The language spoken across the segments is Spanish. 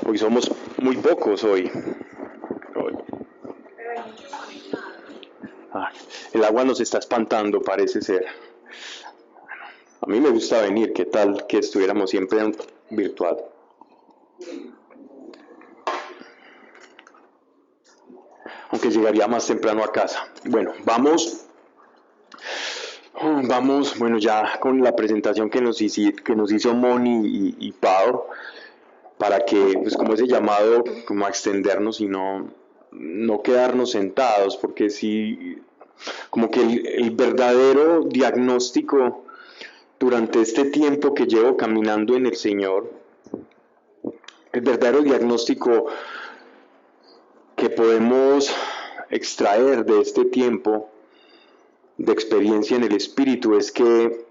Hoy somos muy pocos hoy. El agua nos está espantando, parece ser. A mí me gusta venir, ¿qué tal que estuviéramos siempre en virtual? Aunque llegaría más temprano a casa. Bueno, vamos, bueno, ya con la presentación que nos hizo Moni y Pau, para que, pues como ese llamado, como a extendernos y no quedarnos sentados, porque sí, como que el verdadero diagnóstico durante este tiempo que llevo caminando en el Señor, el verdadero diagnóstico que podemos extraer de este tiempo de experiencia en el Espíritu es que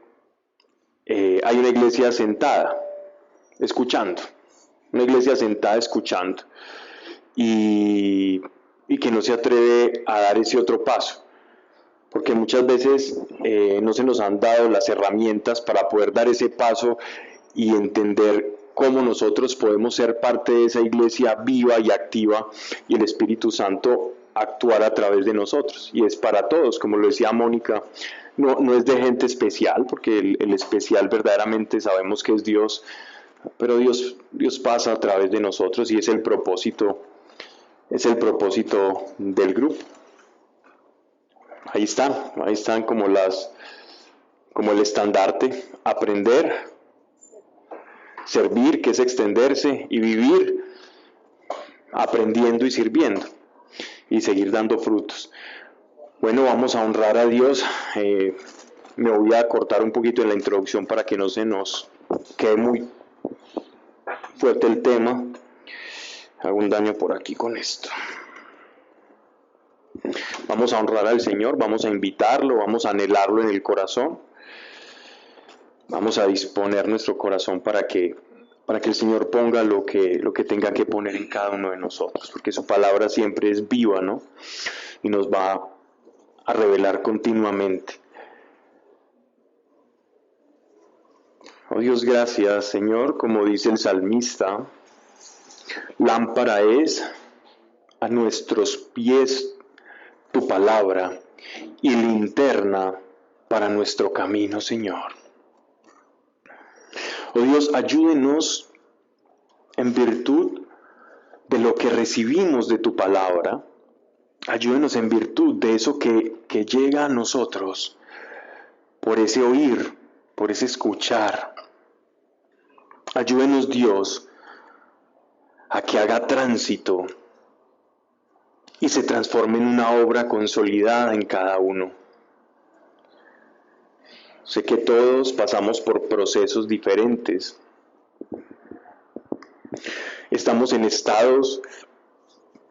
hay una iglesia sentada, escuchando, una iglesia sentada escuchando y que no se atreve a dar ese otro paso, porque muchas veces no se nos han dado las herramientas para poder dar ese paso y entender cómo nosotros podemos ser parte de esa iglesia viva y activa y el Espíritu Santo actuar a través de nosotros. Y es para todos, como lo decía Mónica, no es de gente especial, porque el especial verdaderamente sabemos que es Dios, pero Dios pasa a través de nosotros y es el propósito del grupo. Ahí están como el estandarte: aprender, servir, que es extenderse, y vivir aprendiendo y sirviendo y seguir dando frutos. Bueno, vamos a honrar a Dios. Me voy a cortar un poquito en la introducción para que no se nos quede muy fuerte el tema. Hago un daño por aquí con esto. Vamos a honrar al Señor, vamos a invitarlo, vamos a anhelarlo en el corazón. Vamos a disponer nuestro corazón para que el Señor ponga lo que tenga que poner en cada uno de nosotros, porque su palabra siempre es viva, ¿no? Y nos va a revelar continuamente. Oh Dios, gracias, Señor, como dice el salmista, lámpara es a nuestros pies tu palabra y linterna para nuestro camino, Señor. Oh Dios, ayúdenos en virtud de lo que recibimos de tu palabra. Ayúdenos en virtud de eso que llega a nosotros por ese oír, por ese escuchar. Ayúdenos, Dios, a que haga tránsito y se transforme en una obra consolidada en cada uno. Sé que todos pasamos por procesos diferentes. Estamos en estados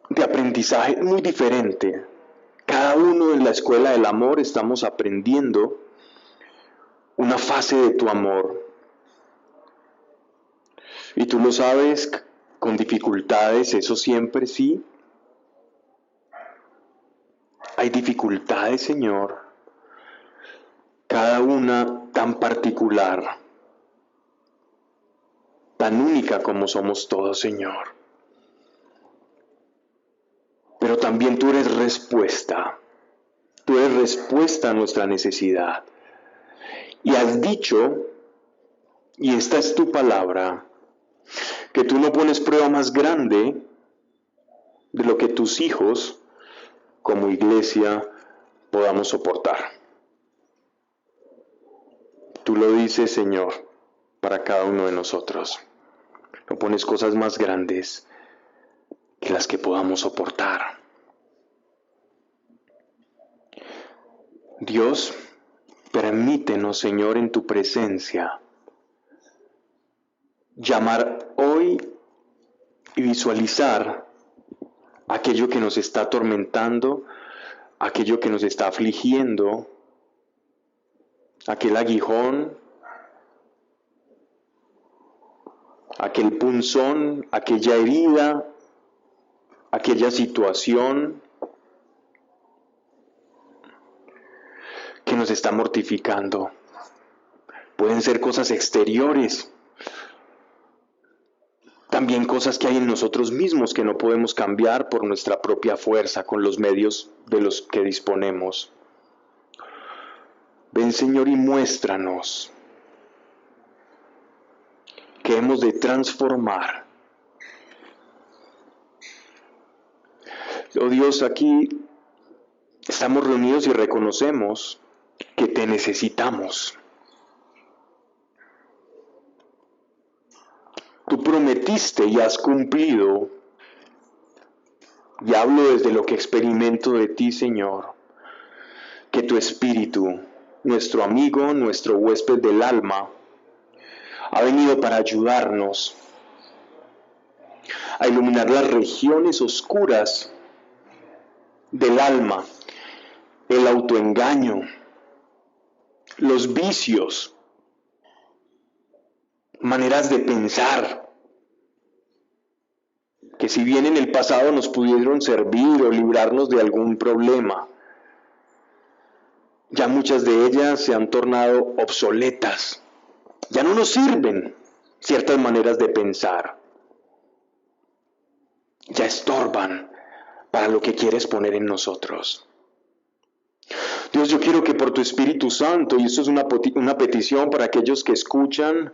de aprendizaje muy diferentes. Cada uno en la escuela del amor estamos aprendiendo una fase de tu amor. Y tú lo sabes, con dificultades, eso siempre sí. Hay dificultades, Señor, cada una tan particular, tan única como somos todos, Señor. Pero también tú eres respuesta a nuestra necesidad. Y has dicho, y esta es tu palabra, que tú no pones prueba más grande de lo que tus hijos, como iglesia, podamos soportar. Tú lo dices, Señor, para cada uno de nosotros. No pones cosas más grandes que las que podamos soportar. Dios, permítenos, Señor, en tu presencia, llamar hoy y visualizar aquello que nos está atormentando, aquello que nos está afligiendo, aquel aguijón, aquel punzón, aquella herida, aquella situación que nos está mortificando. Pueden ser cosas exteriores, También cosas que hay en nosotros mismos que no podemos cambiar por nuestra propia fuerza, con los medios de los que disponemos. Ven, Señor, y muéstranos que hemos de transformar. Oh Dios, aquí estamos reunidos y reconocemos que te necesitamos. Tú prometiste y has cumplido, y hablo desde lo que experimento de ti, Señor, que tu Espíritu, nuestro amigo, nuestro huésped del alma, ha venido para ayudarnos a iluminar las regiones oscuras del alma, el autoengaño, los vicios, maneras de pensar, que si bien en el pasado nos pudieron servir o librarnos de algún problema, ya muchas de ellas se han tornado obsoletas. Ya no nos sirven ciertas maneras de pensar. Ya estorban para lo que quieres poner en nosotros. Dios, yo quiero que por tu Espíritu Santo, y esto es una petición para aquellos que escuchan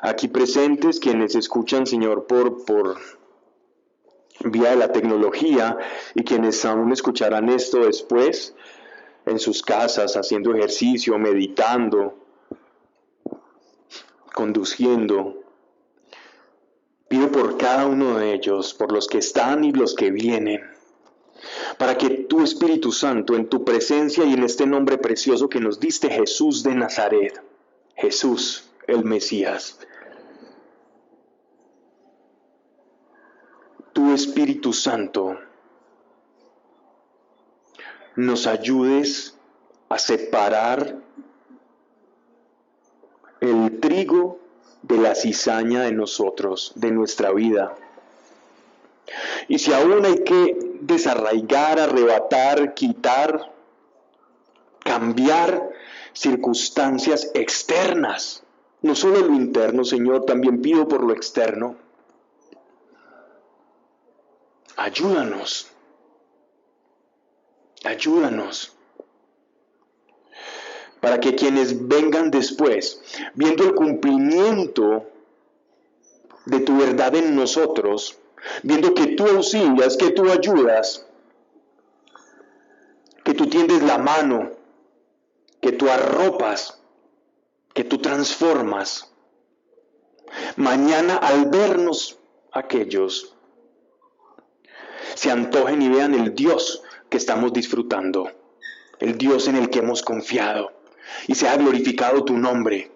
aquí presentes, quienes escuchan, Señor, por vía de la tecnología, y quienes aún escucharán esto después, en sus casas, haciendo ejercicio, meditando, conduciendo. Pido por cada uno de ellos, por los que están y los que vienen, para que tu Espíritu Santo, en tu presencia y en este nombre precioso que nos diste, Jesús de Nazaret, Jesús el Mesías, tu Espíritu Santo, nos ayudes a separar el trigo de la cizaña de nosotros, de nuestra vida. Y si aún hay que desarraigar, arrebatar, quitar, cambiar circunstancias externas, no solo lo interno, Señor, también pido por lo externo. Ayúdanos, ayúdanos, para que quienes vengan después, viendo el cumplimiento de tu verdad en nosotros, viendo que tú auxilias, que tú ayudas, que tú tiendes la mano, que tú arropas, que tú transformas, mañana al vernos aquellos, se antojen y vean el Dios que estamos disfrutando, el Dios en el que hemos confiado, y sea glorificado tu nombre,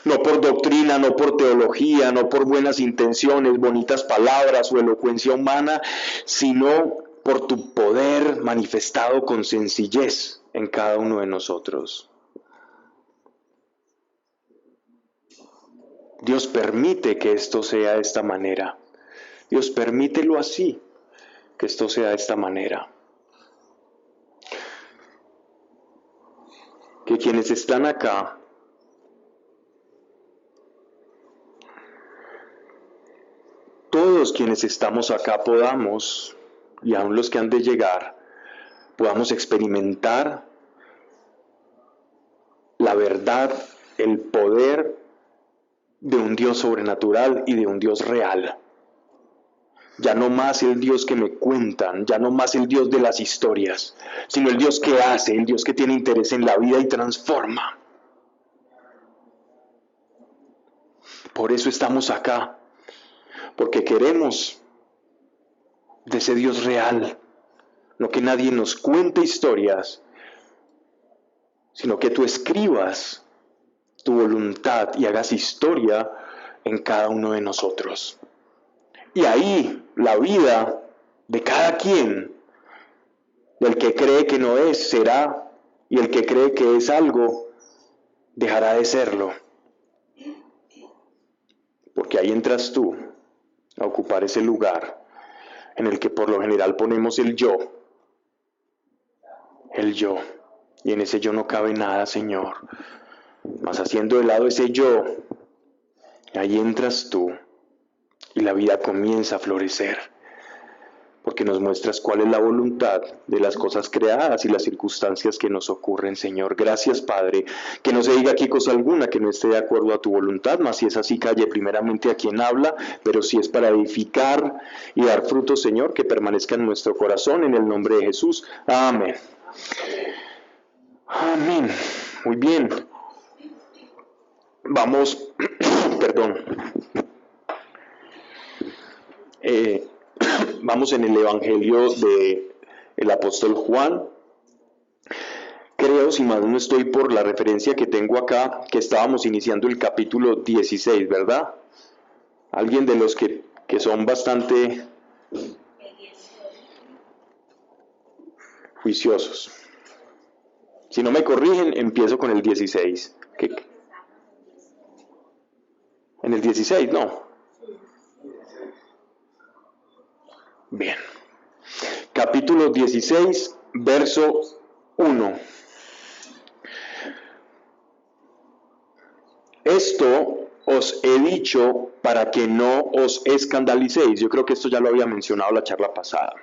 no por doctrina, no por teología, no por buenas intenciones, bonitas palabras o elocuencia humana, sino por tu poder manifestado con sencillez en cada uno de nosotros. Dios permite que esto sea de esta manera. Dios permítelo así, que esto sea de esta manera. Que quienes están acá todos quienes estamos acá podamos, y aún los que han de llegar, podamos experimentar la verdad, el poder de un Dios sobrenatural y de un Dios real. Ya no más el Dios que me cuentan, ya no más el Dios de las historias, sino el Dios que hace, el Dios que tiene interés en la vida y transforma. Por eso estamos acá, porque queremos de ese Dios real, no que nadie nos cuente historias, sino que tú escribas tu voluntad y hagas historia en cada uno de nosotros. Y ahí la vida de cada quien, del que cree que no es, será, y el que cree que es algo, dejará de serlo. Porque ahí entras tú a ocupar ese lugar en el que por lo general ponemos el yo, y en ese yo no cabe nada, Señor. Mas haciendo de lado ese yo, ahí entras tú y la vida comienza a florecer, porque nos muestras cuál es la voluntad de las cosas creadas y las circunstancias que nos ocurren, Señor. Gracias, Padre, que no se diga aquí cosa alguna que no esté de acuerdo a tu voluntad, mas si es así, calle primeramente a quien habla, pero si es para edificar y dar frutos, Señor, que permanezca en nuestro corazón, en el nombre de Jesús. Amén. Amén. Muy bien. Vamos, perdón. Vamos en el Evangelio del apóstol Juan. Creo, si mal no estoy por la referencia que tengo acá, que estábamos iniciando el capítulo 16, ¿verdad? Alguien de los que son bastante juiciosos. Si no me corrigen, empiezo con el 16. ¿En el 16? No. Bien. Capítulo 16, verso 1. Esto os he dicho para que no os escandalicéis. Yo creo que esto ya lo había mencionado la charla pasada.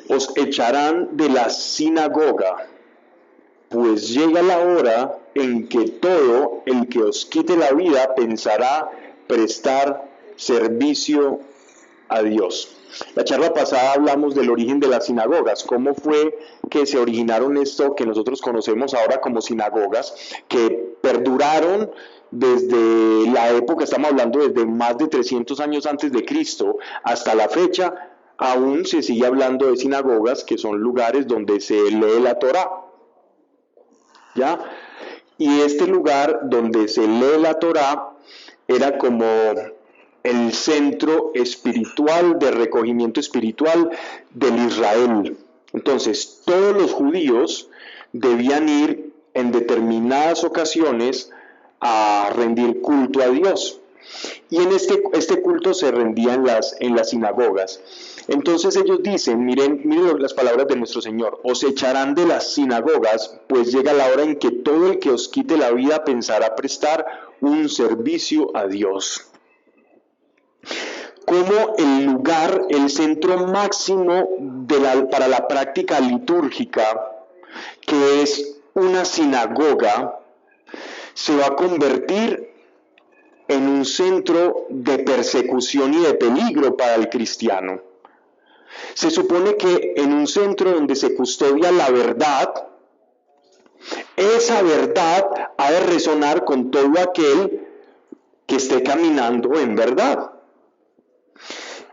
Os echarán de la sinagoga, pues llega la hora en que todo el que os quite la vida pensará prestar servicio a Dios. La charla pasada hablamos del origen de las sinagogas, cómo fue que se originaron esto que nosotros conocemos ahora como sinagogas, que perduraron desde la época, estamos hablando desde más de 300 años antes de Cristo hasta la fecha. Aún se sigue hablando de sinagogas, que son lugares donde se lee la Torá, ¿ya? Y este lugar donde se lee la Torá era como el centro espiritual, de recogimiento espiritual del Israel. Entonces, todos los judíos debían ir en determinadas ocasiones a rendir culto a Dios. Y en este culto se rendía en las sinagogas. Entonces ellos dicen, miren las palabras de nuestro Señor: os echarán de las sinagogas, pues llega la hora en que todo el que os quite la vida pensará prestar un servicio a Dios. Como el lugar, el centro máximo para la práctica litúrgica, que es una sinagoga, se va a convertir en un centro de persecución y de peligro para el cristiano. Se supone que en un centro donde se custodia la verdad, esa verdad ha de resonar con todo aquel que esté caminando en verdad.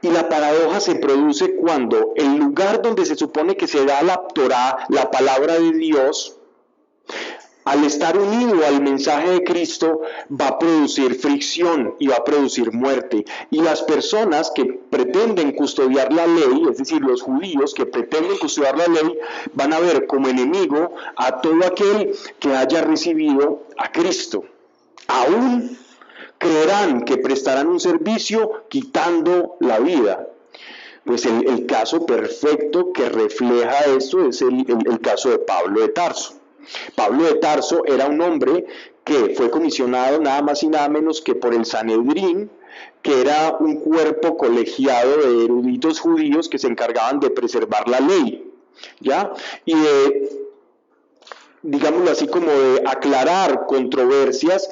Y la paradoja se produce cuando el lugar donde se supone que se da la Torá, la palabra de Dios, al estar unido al mensaje de Cristo, va a producir fricción y va a producir muerte. Y las personas que pretenden custodiar la ley, es decir, los judíos que pretenden custodiar la ley, van a ver como enemigo a todo aquel que haya recibido a Cristo. Aún creerán que prestarán un servicio quitando la vida. Pues el caso perfecto que refleja esto es el caso de Pablo de Tarso. Pablo de Tarso era un hombre que fue comisionado nada más y nada menos que por el Sanedrín, que era un cuerpo colegiado de eruditos judíos que se encargaban de preservar la ley, ¿ya? Y digámoslo así, como de aclarar controversias,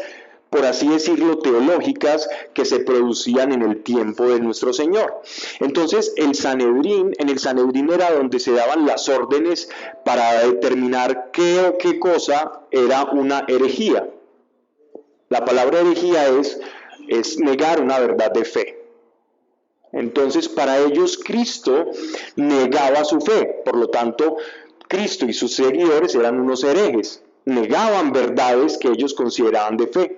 por así decirlo, teológicas que se producían en el tiempo de nuestro Señor. Entonces, en el Sanedrín era donde se daban las órdenes para determinar qué o qué cosa era una herejía. La palabra herejía es negar una verdad de fe. Entonces, para ellos Cristo negaba su fe, por lo tanto, Cristo y sus seguidores eran unos herejes, negaban verdades que ellos consideraban de fe.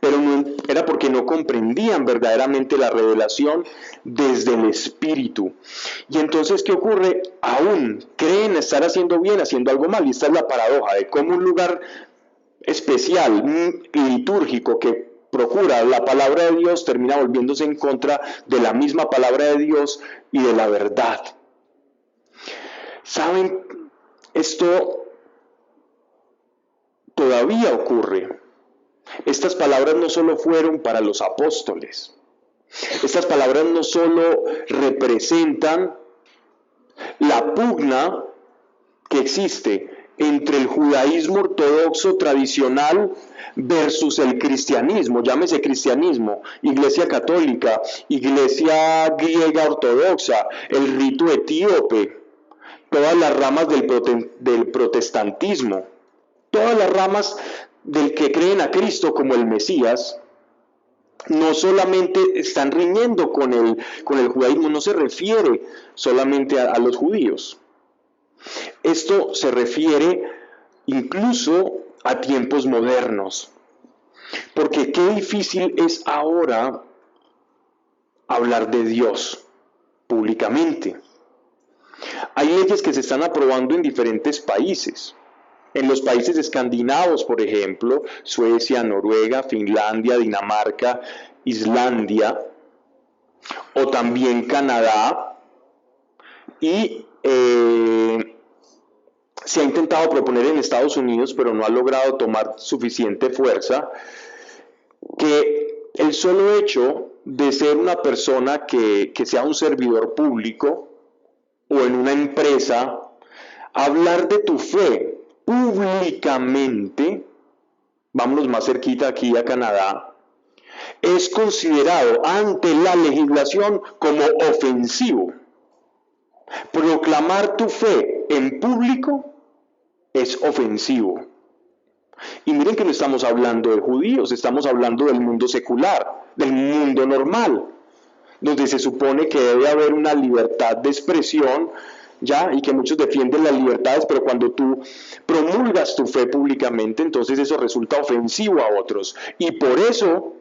Pero no, era porque no comprendían verdaderamente la revelación desde el Espíritu. Y entonces, ¿qué ocurre? Aún creen estar haciendo bien, haciendo algo mal. Y esta es la paradoja de cómo un lugar especial, litúrgico, que procura la palabra de Dios, termina volviéndose en contra de la misma palabra de Dios y de la verdad. ¿Saben? Esto todavía ocurre. Estas palabras no solo fueron para los apóstoles, Estas palabras no solo representan la pugna que existe entre el judaísmo ortodoxo tradicional versus el cristianismo, llámese cristianismo, iglesia católica, iglesia griega ortodoxa, el rito etíope, todas las ramas del protestantismo, todas las ramas del que creen a Cristo como el Mesías, no solamente están riñendo con el judaísmo, no se refiere solamente a los judíos. Esto se refiere incluso a tiempos modernos, porque qué difícil es ahora hablar de Dios públicamente. Hay leyes que se están aprobando en diferentes países. En los países escandinavos, por ejemplo, Suecia, Noruega, Finlandia, Dinamarca, Islandia, o también Canadá, y se ha intentado proponer en Estados Unidos, pero no ha logrado tomar suficiente fuerza, que el solo hecho de ser una persona que sea un servidor público o en una empresa, hablar de tu fe públicamente, vámonos más cerquita aquí a Canadá, es considerado ante la legislación como ofensivo. Proclamar tu fe en público es ofensivo. Y miren que no estamos hablando de judíos, estamos hablando del mundo secular, del mundo normal, donde se supone que debe haber una libertad de expresión, ya, y que muchos defienden las libertades, pero cuando tú promulgas tu fe públicamente, entonces eso resulta ofensivo a otros. Y por eso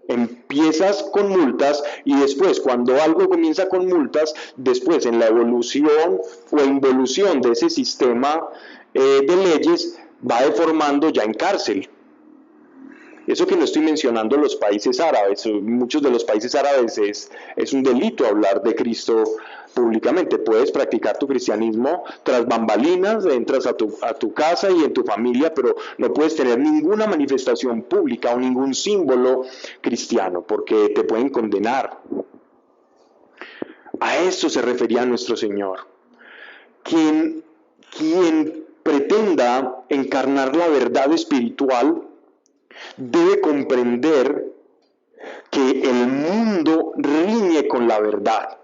empiezas con multas y después, cuando algo comienza con multas, después en la evolución o involución de ese sistema de leyes, va deformando ya en cárcel. Eso que no estoy mencionando los países árabes, muchos de los países árabes es un delito hablar de Cristo públicamente. Puedes practicar tu cristianismo tras bambalinas, entras a tu casa y en tu familia, pero no puedes tener ninguna manifestación pública o ningún símbolo cristiano, porque te pueden condenar. A eso se refería nuestro Señor. Quien pretenda encarnar la verdad espiritual debe comprender que el mundo riñe con la verdad,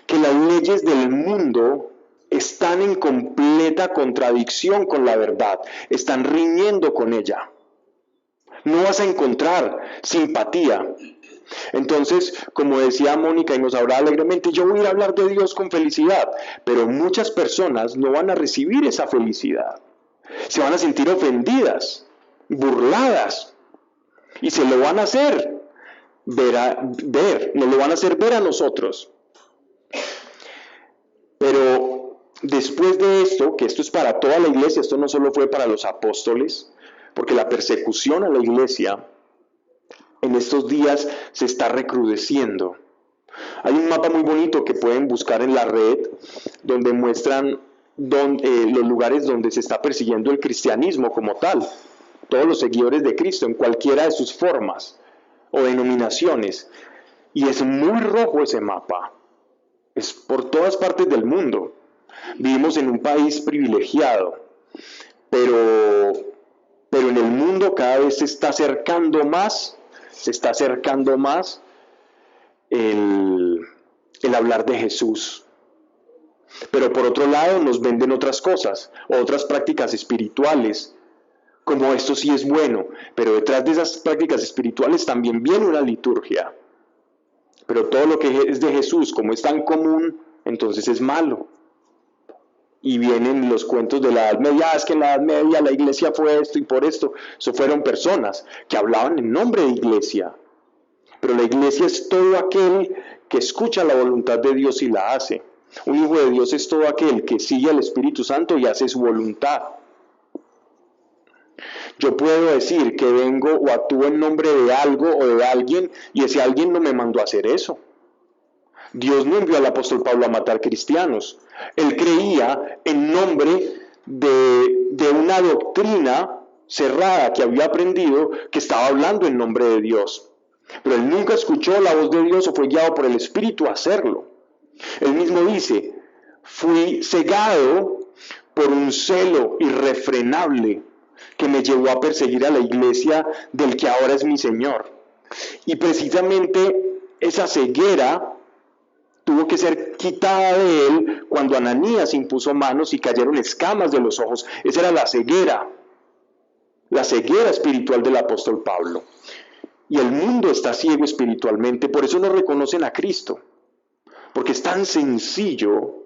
que las leyes del mundo están en completa contradicción con la verdad, están riñendo con ella. No vas a encontrar simpatía. Entonces, como decía Mónica y nos hablaba alegremente, yo voy a ir a hablar de Dios con felicidad, pero muchas personas no van a recibir esa felicidad. Se van a sentir ofendidas, burladas, y se lo van a hacer ver, nos lo van a hacer ver a nosotros. Pero después de esto, que esto es para toda la iglesia, esto no solo fue para los apóstoles, porque la persecución a la iglesia en estos días se está recrudeciendo. Hay un mapa muy bonito que pueden buscar en la red, donde muestran los lugares donde se está persiguiendo el cristianismo como tal, todos los seguidores de Cristo en cualquiera de sus formas o denominaciones, y es muy rojo ese mapa, es por todas partes del mundo. Vivimos en un país privilegiado, pero en el mundo cada vez se está acercando más el hablar de Jesús. Pero por otro lado nos venden otras cosas, otras prácticas espirituales, como esto sí es bueno, pero detrás de esas prácticas espirituales también viene una liturgia. Pero todo lo que es de Jesús, como es tan común, entonces es malo. Y vienen los cuentos de la Edad Media, es que en la Edad Media la iglesia fue esto y por esto. Eso fueron personas que hablaban en nombre de iglesia. Pero la iglesia es todo aquel que escucha la voluntad de Dios y la hace. Un hijo de Dios es todo aquel que sigue al Espíritu Santo y hace su voluntad. Yo puedo decir que vengo o actúo en nombre de algo o de alguien y ese alguien no me mandó a hacer eso. Dios no envió al apóstol Pablo a matar cristianos. Él creía en nombre de una doctrina cerrada que había aprendido, que estaba hablando en nombre de Dios. Pero él nunca escuchó la voz de Dios o fue guiado por el Espíritu a hacerlo. Él mismo dice, fui cegado por un celo irrefrenable que me llevó a perseguir a la iglesia del que ahora es mi Señor. Y precisamente esa ceguera tuvo que ser quitada de él cuando Ananías impuso manos y cayeron escamas de los ojos. Esa era la ceguera espiritual del apóstol Pablo. Y el mundo está ciego espiritualmente, por eso no reconocen a Cristo. Porque es tan sencillo.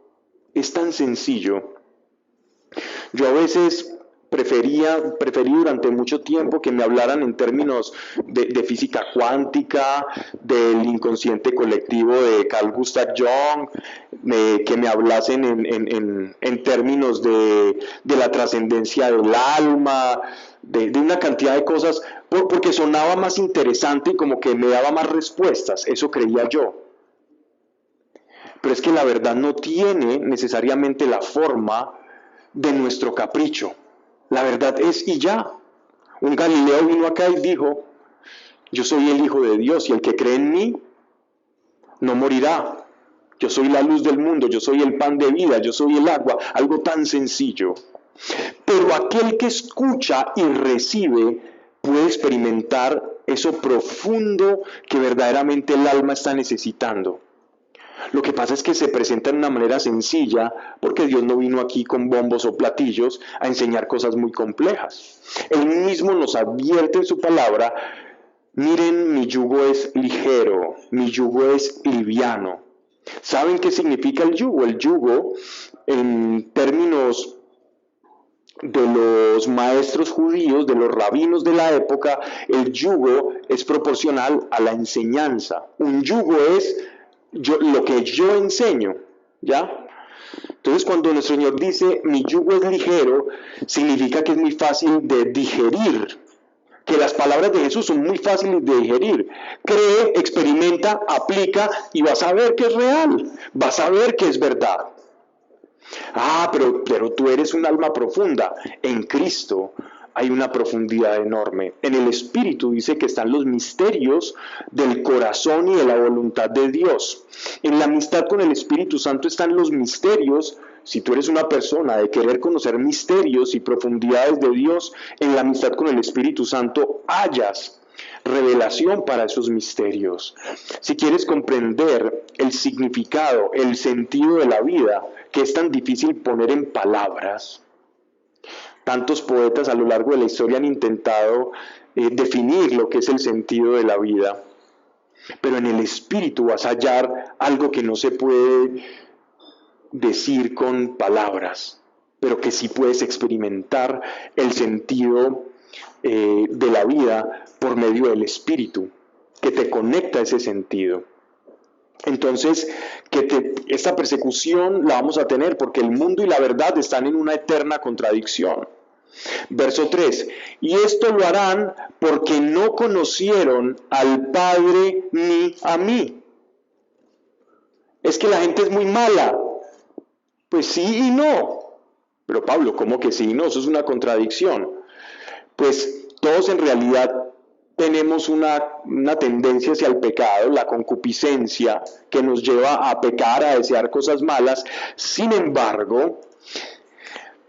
Yo a veces preferí durante mucho tiempo que me hablaran en términos de física cuántica, del inconsciente colectivo de Carl Gustav Jung, que me hablasen en términos de la trascendencia del alma, de una cantidad de cosas, porque sonaba más interesante y como que me daba más respuestas, eso creía yo. Pero es que la verdad no tiene necesariamente la forma de nuestro capricho. La verdad es y ya. Un Galileo vino acá y dijo, yo soy el Hijo de Dios y el que cree en mí no morirá. Yo soy la luz del mundo, yo soy el pan de vida, yo soy el agua, algo tan sencillo. Pero aquel que escucha y recibe puede experimentar eso profundo que verdaderamente el alma está necesitando. Lo que pasa es que se presenta de una manera sencilla porque Dios no vino aquí con bombos o platillos a enseñar cosas muy complejas. Él mismo nos advierte en su palabra, miren, mi yugo es ligero, mi yugo es liviano. ¿Saben qué significa el yugo? El yugo, en términos de los maestros judíos, de los rabinos de la época, el yugo es proporcional a la enseñanza. Un yugo es lo que yo enseño, ¿ya? Entonces, cuando nuestro Señor dice, mi yugo es ligero, significa que es muy fácil de digerir, que las palabras de Jesús son muy fáciles de digerir. Cree, experimenta, aplica y vas a ver que es real, vas a ver que es verdad. Pero tú eres un alma profunda. En Cristo hay una profundidad enorme. En el Espíritu dice que están los misterios del corazón y de la voluntad de Dios. En la amistad con el Espíritu Santo están los misterios. Si tú eres una persona de querer conocer misterios y profundidades de Dios, en la amistad con el Espíritu Santo hallas revelación para esos misterios. Si quieres comprender el significado, el sentido de la vida, que es tan difícil poner en palabras, tantos poetas a lo largo de la historia han intentado definir lo que es el sentido de la vida, pero en el Espíritu vas a hallar algo que no se puede decir con palabras, pero que sí puedes experimentar el sentido de la vida por medio del Espíritu, que te conecta a ese sentido. Entonces, esta persecución la vamos a tener porque el mundo y la verdad están en una eterna contradicción. Verso 3, y esto lo harán porque no conocieron al Padre ni a mí. Es que la gente es muy mala. Pues sí y no. Pero Pablo, ¿cómo que sí y no? Eso es una contradicción. Pues todos en realidad tenemos una tendencia hacia el pecado, la concupiscencia, que nos lleva a pecar, a desear cosas malas. Sin embargo,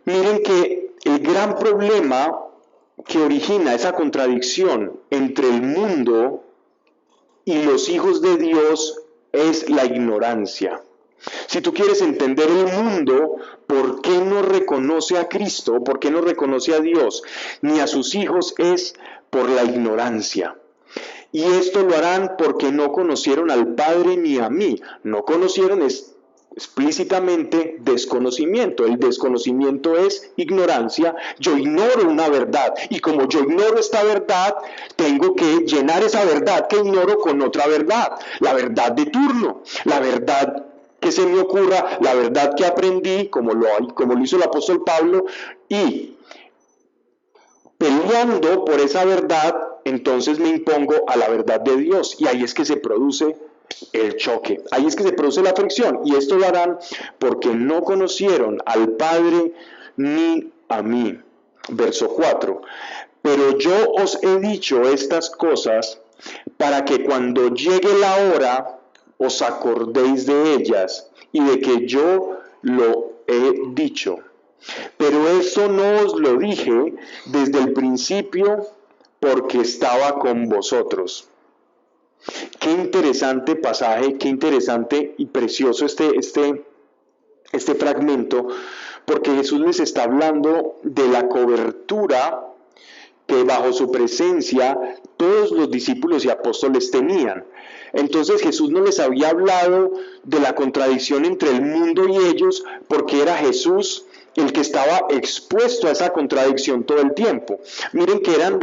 miren que el gran problema que origina esa contradicción entre el mundo y los hijos de Dios es la ignorancia. Si tú quieres entender el mundo, ¿por qué no reconoce a Cristo? ¿Por qué no reconoce a Dios ni a sus hijos? Es por la ignorancia. Y esto lo harán porque no conocieron al Padre ni a mí. No conocieron es explícitamente desconocimiento. El desconocimiento es ignorancia. Yo ignoro una verdad y como yo ignoro esta verdad, tengo que llenar esa verdad que ignoro con otra verdad. La verdad de turno, la verdad que se me ocurra, la verdad que aprendí, como lo hizo el apóstol Pablo, y peleando por esa verdad, entonces me impongo a la verdad de Dios, y ahí es que se produce el choque, ahí es que se produce la fricción, y esto lo harán porque no conocieron al Padre ni a mí. Verso 4, pero yo os he dicho estas cosas para que cuando llegue la hora os acordéis de ellas y de que yo lo he dicho. Pero eso no os lo dije desde el principio porque estaba con vosotros. Qué interesante pasaje, qué interesante y precioso este fragmento, porque Jesús les está hablando de la cobertura que bajo su presencia todos los discípulos y apóstoles tenían. Entonces Jesús no les había hablado de la contradicción entre el mundo y ellos, porque era Jesús el que estaba expuesto a esa contradicción todo el tiempo. Miren que eran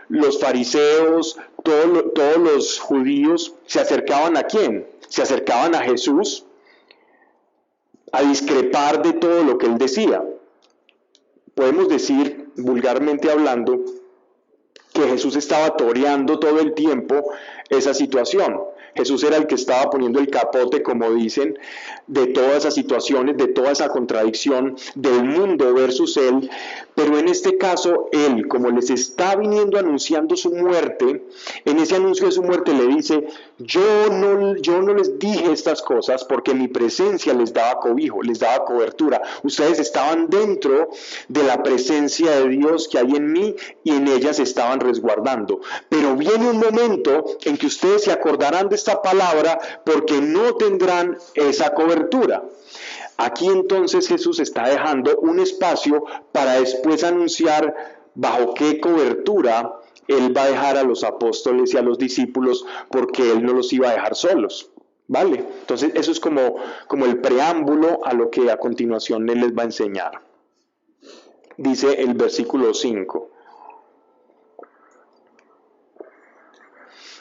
los fariseos, todos los judíos, se acercaban ¿a quién? Se acercaban a Jesús a discrepar de todo lo que él decía. Podemos decir, vulgarmente hablando, que Jesús estaba toreando todo el tiempo esa situación. Jesús era el que estaba poniendo el capote, como dicen, de todas esas situaciones, de toda esa contradicción del mundo versus él. Pero en este caso, él, como les está viniendo anunciando su muerte, en ese anuncio de su muerte le dice, yo no les dije estas cosas porque mi presencia les daba cobijo, les daba cobertura. Ustedes estaban dentro de la presencia de Dios que hay en mí y en ella se estaban resguardando. Pero viene un momento en que ustedes se acordarán de esta palabra porque no tendrán esa cobertura. Aquí entonces Jesús está dejando un espacio para después anunciar bajo qué cobertura Él va a dejar a los apóstoles y a los discípulos, porque Él no los iba a dejar solos, ¿vale? Entonces eso es como el preámbulo a lo que a continuación Él les va a enseñar. Dice el versículo 5.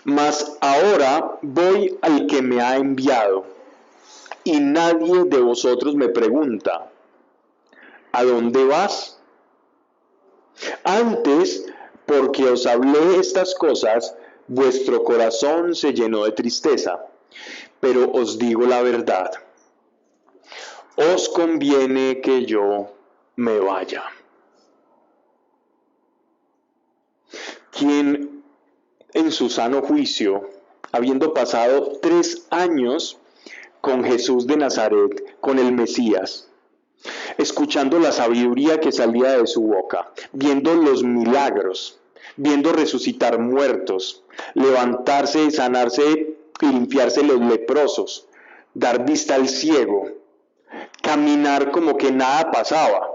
Mas ahora voy al que me ha enviado, y nadie de vosotros me pregunta, ¿a dónde vas? Antes, porque os hablé estas cosas, vuestro corazón se llenó de tristeza. Pero os digo la verdad, os conviene que yo me vaya. Quien en su sano juicio, habiendo pasado 3 años con Jesús de Nazaret, con el Mesías, escuchando la sabiduría que salía de su boca, viendo los milagros, viendo resucitar muertos, levantarse y sanarse y limpiarse los leprosos, dar vista al ciego, caminar como que nada pasaba.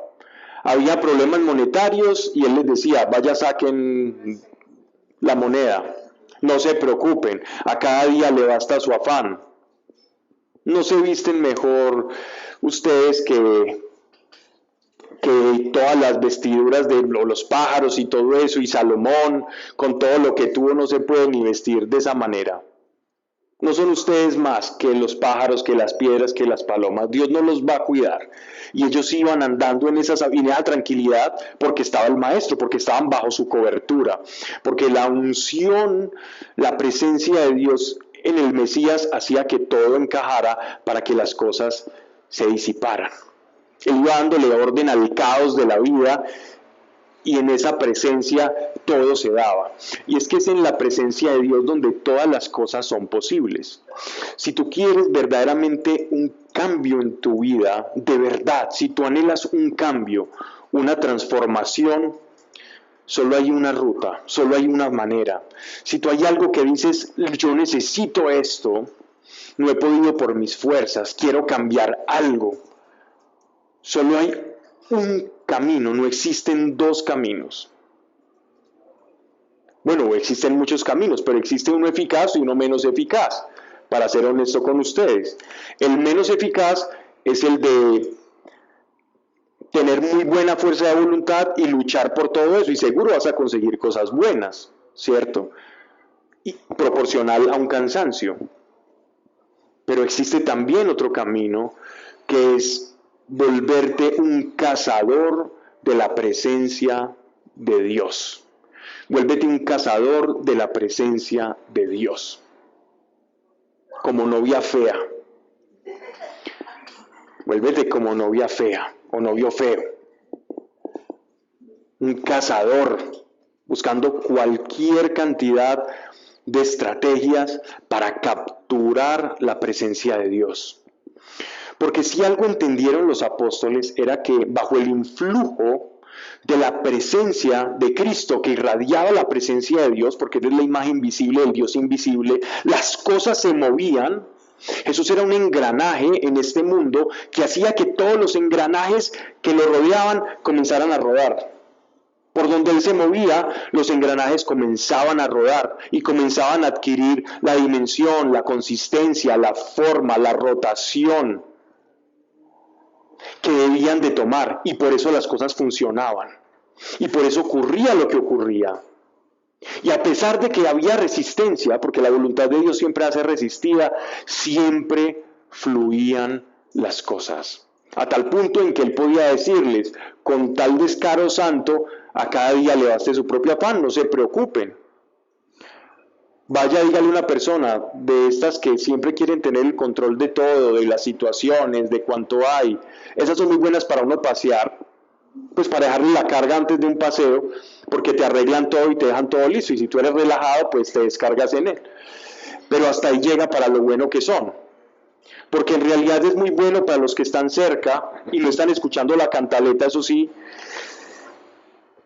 Había problemas monetarios y él les decía, vaya, saquen la moneda, no se preocupen, a cada día le basta su afán. No se visten mejor ustedes que todas las vestiduras de los pájaros y todo eso, y Salomón, con todo lo que tuvo, no se puede ni vestir de esa manera. No son ustedes más que los pájaros, que las piedras, que las palomas. Dios no los va a cuidar. Y ellos iban andando en esa tranquilidad porque estaba el Maestro, porque estaban bajo su cobertura, porque la unción, la presencia de Dios en el Mesías hacía que todo encajara para que las cosas se disiparan. Él iba dándole orden al caos de la vida y en esa presencia todo se daba. Y es que es en la presencia de Dios donde todas las cosas son posibles. Si tú quieres verdaderamente un cambio en tu vida, de verdad, si tú anhelas un cambio, una transformación, solo hay una ruta, solo hay una manera. Si tú hay algo que dices, yo necesito esto, no he podido por mis fuerzas, quiero cambiar algo. Solo hay un camino, no existen 2 caminos. Bueno, existen muchos caminos, pero existe uno eficaz y uno menos eficaz, para ser honesto con ustedes. El menos eficaz es el de tener muy buena fuerza de voluntad y luchar por todo eso, y seguro vas a conseguir cosas buenas, ¿cierto? Y proporcional a un cansancio. Pero existe también otro camino, que es volverte un cazador de la presencia de Dios. Vuélvete un cazador de la presencia de Dios. Como novia fea. Vuélvete como novia fea o novio feo. Un cazador buscando cualquier cantidad de estrategias para capturar la presencia de Dios. Porque si algo entendieron los apóstoles era que bajo el influjo de la presencia de Cristo, que irradiaba la presencia de Dios, porque es la imagen visible del Dios invisible, las cosas se movían. Jesús era un engranaje en este mundo que hacía que todos los engranajes que lo rodeaban comenzaran a rodar. Por donde Él se movía, los engranajes comenzaban a rodar y comenzaban a adquirir la dimensión, la consistencia, la forma, la rotación que debían de tomar, y por eso las cosas funcionaban, y por eso ocurría lo que ocurría. Y a pesar de que había resistencia, porque la voluntad de Dios siempre hace resistida, siempre fluían las cosas. A tal punto en que Él podía decirles, con tal descaro santo, a cada día le baste su propio pan, no se preocupen. Vaya, dígale a una persona de estas que siempre quieren tener el control de todo, de las situaciones, de cuánto hay. Esas son muy buenas para uno pasear, pues para dejarle la carga antes de un paseo, porque te arreglan todo y te dejan todo listo. Y si tú eres relajado, pues te descargas en él. Pero hasta ahí llega para lo bueno que son. Porque en realidad es muy bueno para los que están cerca y no están escuchando la cantaleta, eso sí.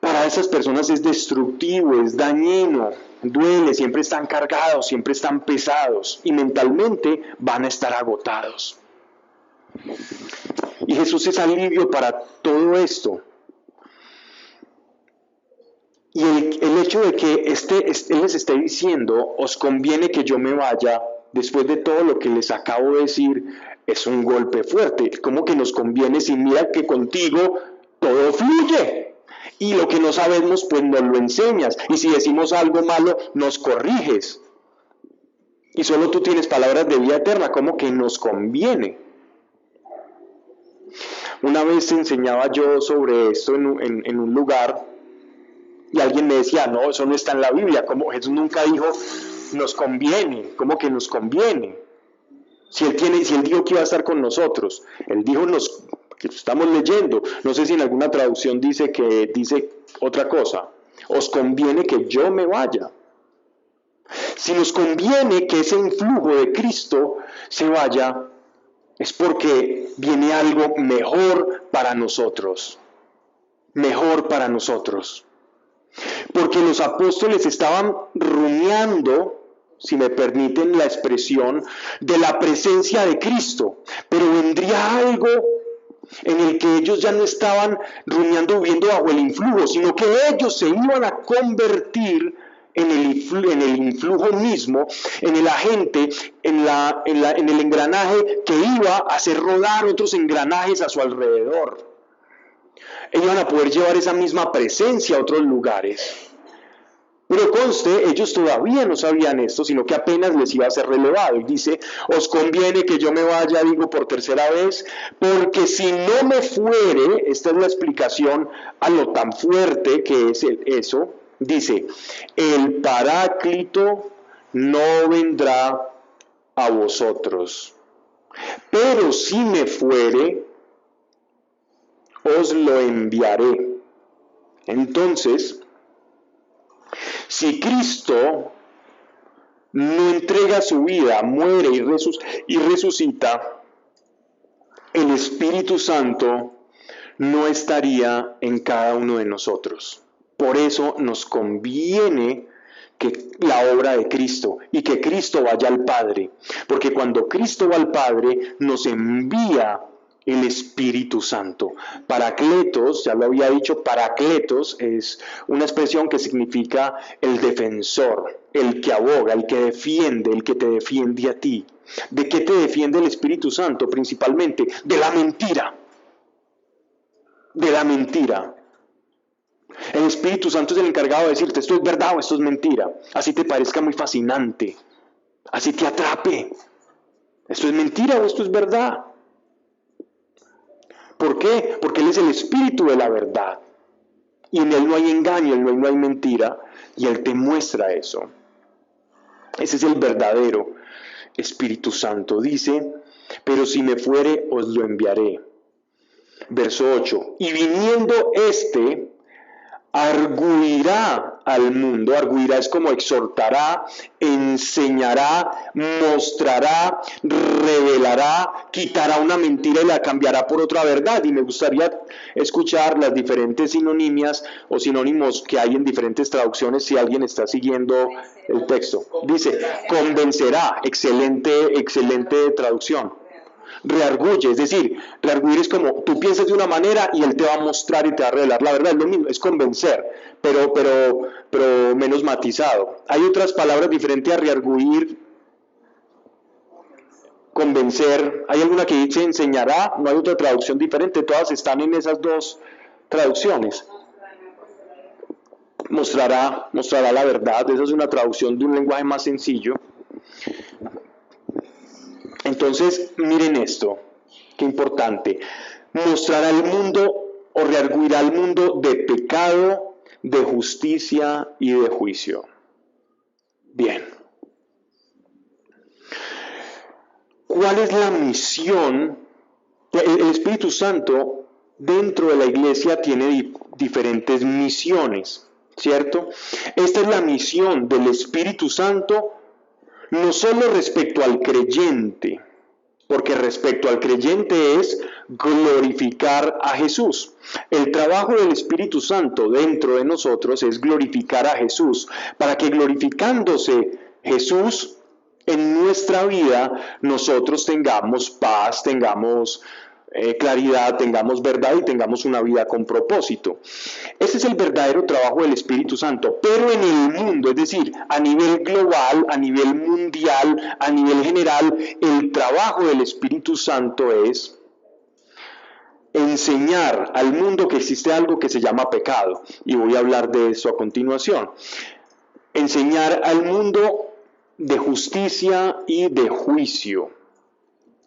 Para esas personas es destructivo, es dañino, duele, siempre están cargados, siempre están pesados y mentalmente van a estar agotados. Y Jesús es alivio para todo esto. Y el hecho de que Él les esté diciendo, os conviene que yo me vaya, después de todo lo que les acabo de decir, es un golpe fuerte. ¿Cómo que nos conviene si mira que contigo todo fluye? Y lo que no sabemos, pues nos lo enseñas. Y si decimos algo malo, nos corriges. Y solo tú tienes palabras de vida eterna, ¿cómo que nos conviene? Una vez enseñaba yo sobre esto en un lugar, y alguien me decía, no, eso no está en la Biblia. Como Jesús nunca dijo, nos conviene. ¿Cómo que nos conviene? Si él dijo que iba a estar con nosotros, Él dijo que estamos leyendo. No sé si en alguna traducción dice otra cosa. Os conviene que yo me vaya. Si nos conviene que ese influjo de Cristo se vaya, es porque viene algo mejor para nosotros. Mejor para nosotros. Porque los apóstoles estaban rumiando, si me permiten la expresión, de la presencia de Cristo. Pero vendría algo en el que ellos ya no estaban rumiando, viviendo bajo el influjo, sino que ellos se iban a convertir en el influjo mismo, en el agente, en el engranaje que iba a hacer rodar otros engranajes a su alrededor. Ellos iban a poder llevar esa misma presencia a otros lugares. Pero conste, ellos todavía no sabían esto, sino que apenas les iba a ser relevado. Y dice, os conviene que yo me vaya, digo por tercera vez, porque si no me fuere, esta es la explicación a lo tan fuerte que es eso, dice, el Paráclito no vendrá a vosotros, pero si me fuere, os lo enviaré. Entonces, si Cristo no entrega su vida, muere y resucita, el Espíritu Santo no estaría en cada uno de nosotros. Por eso nos conviene que la obra de Cristo y que Cristo vaya al Padre. Porque cuando Cristo va al Padre, nos envía el Espíritu Santo. Paracletos, ya lo había dicho, paracletos es una expresión que significa el defensor, el que aboga, el que defiende, el que te defiende a ti. ¿De qué te defiende el Espíritu Santo? Principalmente de la mentira. De la mentira. El Espíritu Santo es el encargado de decirte esto es verdad o esto es mentira. Así te parezca muy fascinante. Así te atrape. ¿Esto es mentira o esto es verdad? ¿Por qué? Porque Él es el Espíritu de la verdad. Y en Él no hay engaño, en Él no hay mentira. Y Él te muestra eso. Ese es el verdadero Espíritu Santo. Dice, pero si me fuere, os lo enviaré. Verso 8. Y viniendo arguirá al mundo. Arguirá es como exhortará, enseñará, mostrará, revelará, quitará una mentira y la cambiará por otra verdad. Y me gustaría escuchar las diferentes sinonimias o sinónimos que hay en diferentes traducciones si alguien está siguiendo el texto. Dice, convencerá, excelente traducción. Rearguye, es decir, rearguir es como tú piensas de una manera y él te va a mostrar y te va a revelar la verdad, es lo mismo, es convencer, pero menos matizado. Hay otras palabras diferentes a rearguir, convencer, hay alguna que dice enseñará, no hay otra traducción diferente, todas están en esas dos traducciones. Mostrará la verdad, esa es una traducción de un lenguaje más sencillo. Entonces, miren esto, qué importante. Mostrará al mundo o rearguirá al mundo de pecado, de justicia y de juicio. Bien. ¿Cuál es la misión? El Espíritu Santo dentro de la iglesia tiene diferentes misiones, ¿cierto? Esta es la misión del Espíritu Santo no solo respecto al creyente, porque respecto al creyente es glorificar a Jesús. El trabajo del Espíritu Santo dentro de nosotros es glorificar a Jesús, para que glorificándose Jesús en nuestra vida, nosotros tengamos paz, tengamos claridad, tengamos verdad y tengamos una vida con propósito. Ese es el verdadero trabajo del Espíritu Santo, pero en el mundo, es decir, a nivel global, a nivel mundial, a nivel general, el trabajo del Espíritu Santo es enseñar al mundo que existe algo que se llama pecado, y voy a hablar de eso a continuación. Enseñar al mundo de justicia y de juicio.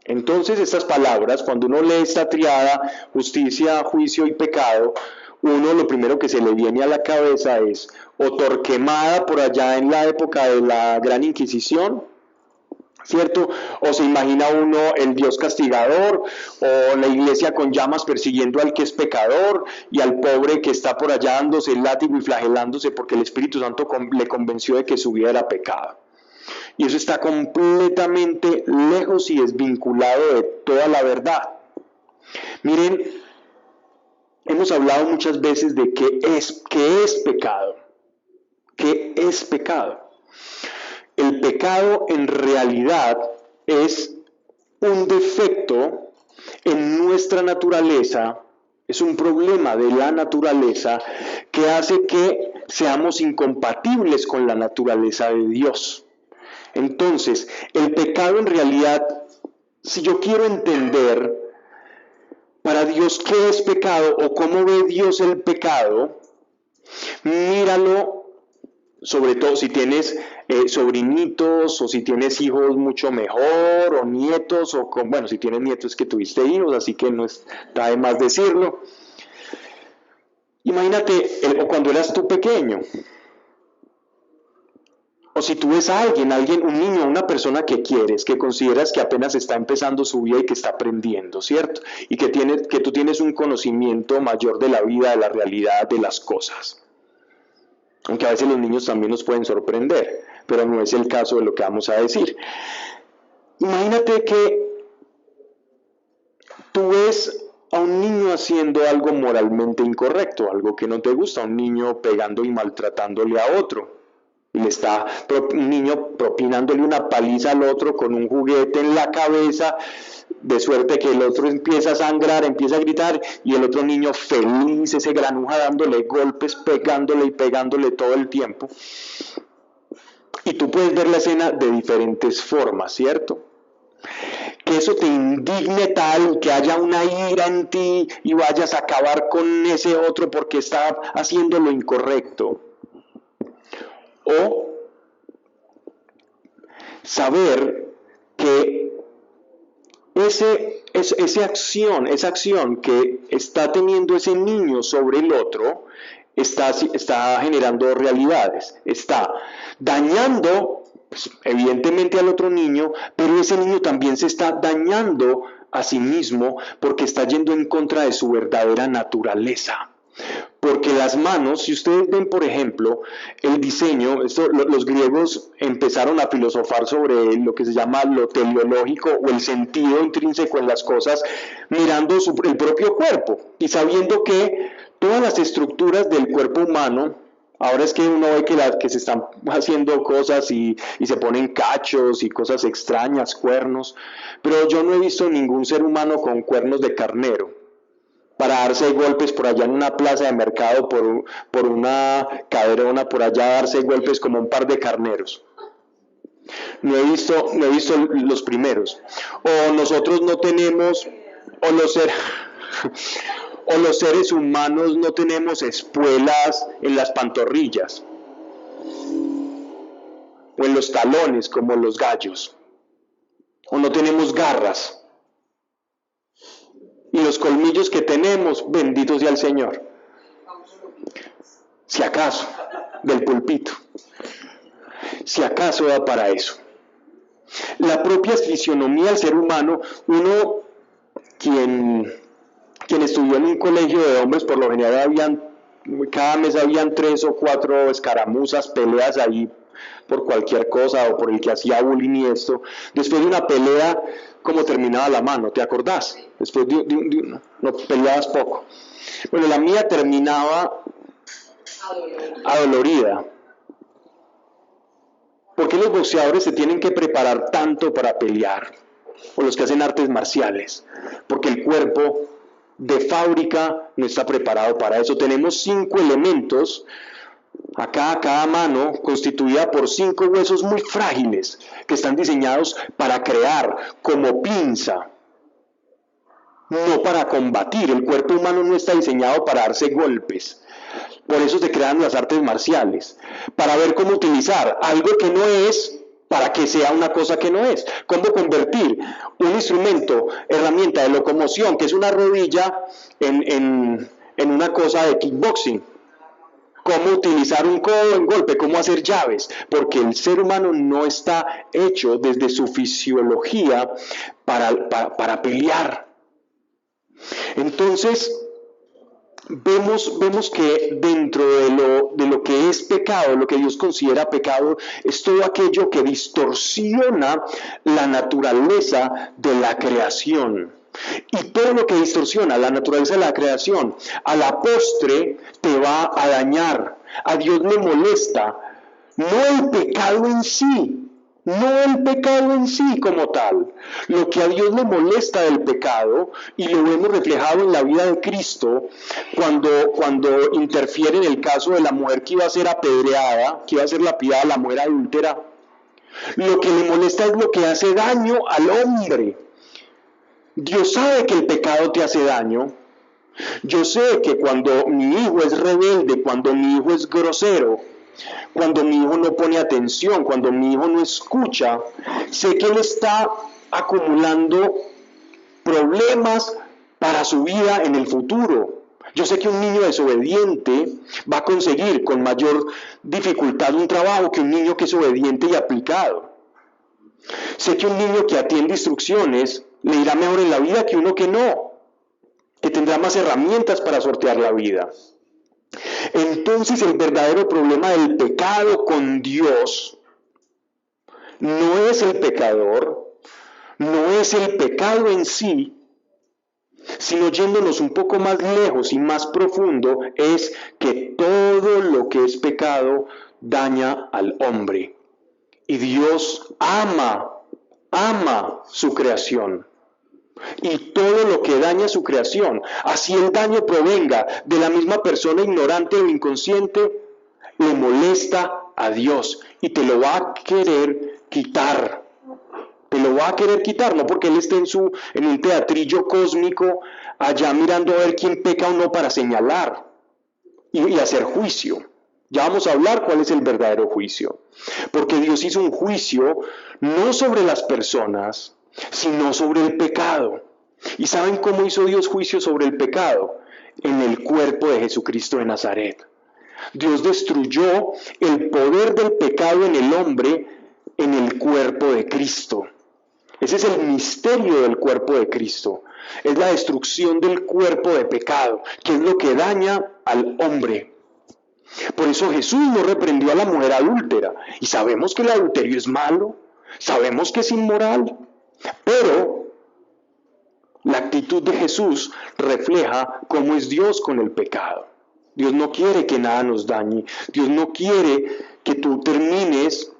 Entonces estas palabras, cuando uno lee esta triada, justicia, juicio y pecado, uno lo primero que se le viene a la cabeza es o Torquemada por allá en la época de la Gran Inquisición, ¿cierto? O se imagina uno el Dios castigador, o la iglesia con llamas persiguiendo al que es pecador, y al pobre que está por allá dándose el látigo y flagelándose porque el Espíritu Santo le convenció de que su vida era pecado. Y eso está completamente lejos y desvinculado de toda la verdad. Miren, hemos hablado muchas veces de qué es pecado. ¿Qué es pecado? El pecado en realidad es un defecto en nuestra naturaleza, es un problema de la naturaleza que hace que seamos incompatibles con la naturaleza de Dios. Entonces, el pecado en realidad, si yo quiero entender para Dios qué es pecado o cómo ve Dios el pecado, míralo, sobre todo si tienes sobrinitos o si tienes hijos mucho mejor o nietos, bueno, si tienes nietos que tuviste hijos, así que no está de más decirlo. Imagínate, o cuando eras tú pequeño. O si tú ves a alguien, un niño, una persona que quieres, que consideras que apenas está empezando su vida y que está aprendiendo, ¿cierto? Y que tú tienes un conocimiento mayor de la vida, de la realidad, de las cosas. Aunque a veces los niños también nos pueden sorprender, pero no es el caso de lo que vamos a decir. Imagínate que tú ves a un niño haciendo algo moralmente incorrecto, algo que no te gusta, un niño pegando y maltratándole a otro. Y un niño propinándole una paliza al otro con un juguete en la cabeza, de suerte que el otro empieza a sangrar, empieza a gritar, y el otro niño feliz, ese granuja dándole golpes, pegándole todo el tiempo. Y tú puedes ver la escena de diferentes formas, ¿cierto? Que eso te indigne tal, que haya una ira en ti y vayas a acabar con ese otro porque está haciendo lo incorrecto. O saber que esa acción que está teniendo ese niño sobre el otro, está generando realidades, está dañando, pues, evidentemente al otro niño, pero ese niño también se está dañando a sí mismo porque está yendo en contra de su verdadera naturaleza. Porque las manos, si ustedes ven, por ejemplo, el diseño, los griegos empezaron a filosofar sobre lo que se llama lo teleológico o el sentido intrínseco en las cosas, mirando el propio cuerpo y sabiendo que todas las estructuras del cuerpo humano, ahora es que uno ve que se están haciendo cosas y se ponen cachos y cosas extrañas, cuernos, pero yo no he visto ningún ser humano con cuernos de carnero para darse golpes por allá en una plaza de mercado, por una caderona, por allá darse golpes como un par de carneros. No he visto los primeros. O nosotros no tenemos, o los seres humanos no tenemos espuelas en las pantorrillas, o en los talones como los gallos, o no tenemos garras. Y los colmillos que tenemos, bendito sea el Señor. Si acaso, del pulpito. Si acaso da para eso. La propia fisionomía del ser humano, uno, quien estudió en un colegio de hombres, por lo general cada mes habían 3 o 4 escaramuzas, peleas ahí por cualquier cosa o por el que hacía bullying y esto. Después de una pelea, ¿cómo terminaba la mano? ¿Te acordás? Después no peleabas poco. Bueno, la mía terminaba adolorida. ¿Por qué los boxeadores se tienen que preparar tanto para pelear? O los que hacen artes marciales. Porque el cuerpo de fábrica no está preparado para eso. Tenemos 5 elementos. Acá, cada mano constituida por 5 huesos muy frágiles que están diseñados para crear, como pinza, no para combatir. El cuerpo humano no está diseñado para darse golpes. Por eso se crean las artes marciales, para ver cómo utilizar algo que no es para que sea una cosa que no es. Cómo convertir un instrumento, herramienta de locomoción, que es una rodilla, en una cosa de kickboxing. Cómo utilizar un codo en golpe, cómo hacer llaves, porque el ser humano no está hecho desde su fisiología para pelear. Entonces, vemos que dentro de lo que es pecado, lo que Dios considera pecado, es todo aquello que distorsiona la naturaleza de la creación. Y todo lo que distorsiona la naturaleza de la creación, a la postre te va a dañar. A Dios le molesta, no el pecado en sí, no el pecado en sí como tal. Lo que a Dios le molesta del pecado, y lo vemos reflejado en la vida de Cristo, cuando interfiere en el caso de la mujer que iba a ser apedreada, que iba a ser lapidada, la mujer adúltera. Lo que le molesta es lo que hace daño al hombre. Dios sabe que el pecado te hace daño. Yo sé que cuando mi hijo es rebelde, cuando mi hijo es grosero, cuando mi hijo no pone atención, cuando mi hijo no escucha, sé que él está acumulando problemas para su vida en el futuro. Yo sé que un niño desobediente va a conseguir con mayor dificultad un trabajo que un niño que es obediente y aplicado. Sé que un niño que atiende instrucciones le irá mejor en la vida que uno que no, que tendrá más herramientas para sortear la vida. Entonces el verdadero problema del pecado con Dios no es el pecador, no es el pecado en sí, sino yéndonos un poco más lejos y más profundo, es que todo lo que es pecado daña al hombre. Y Dios ama su creación. Y todo lo que daña su creación, así el daño provenga de la misma persona ignorante o inconsciente, le molesta a Dios y te lo va a querer quitar. Te lo va a querer quitar, no porque Él esté en un teatrillo cósmico allá mirando a ver quién peca o no para señalar y hacer juicio. Ya vamos a hablar cuál es el verdadero juicio. Porque Dios hizo un juicio no sobre las personas, sino sobre el pecado. ¿Y saben cómo hizo Dios juicio sobre el pecado? En el cuerpo de Jesucristo de Nazaret. Dios destruyó el poder del pecado en el hombre en el cuerpo de Cristo. Ese es el misterio del cuerpo de Cristo. es la destrucción del cuerpo de pecado, que es lo que daña al hombre. Por eso Jesús no reprendió a la mujer adúltera. Y sabemos que el adulterio es malo, sabemos que es inmoral, pero la actitud de Jesús refleja cómo es Dios con el pecado. Dios no quiere que nada nos dañe. Dios no quiere que tú termines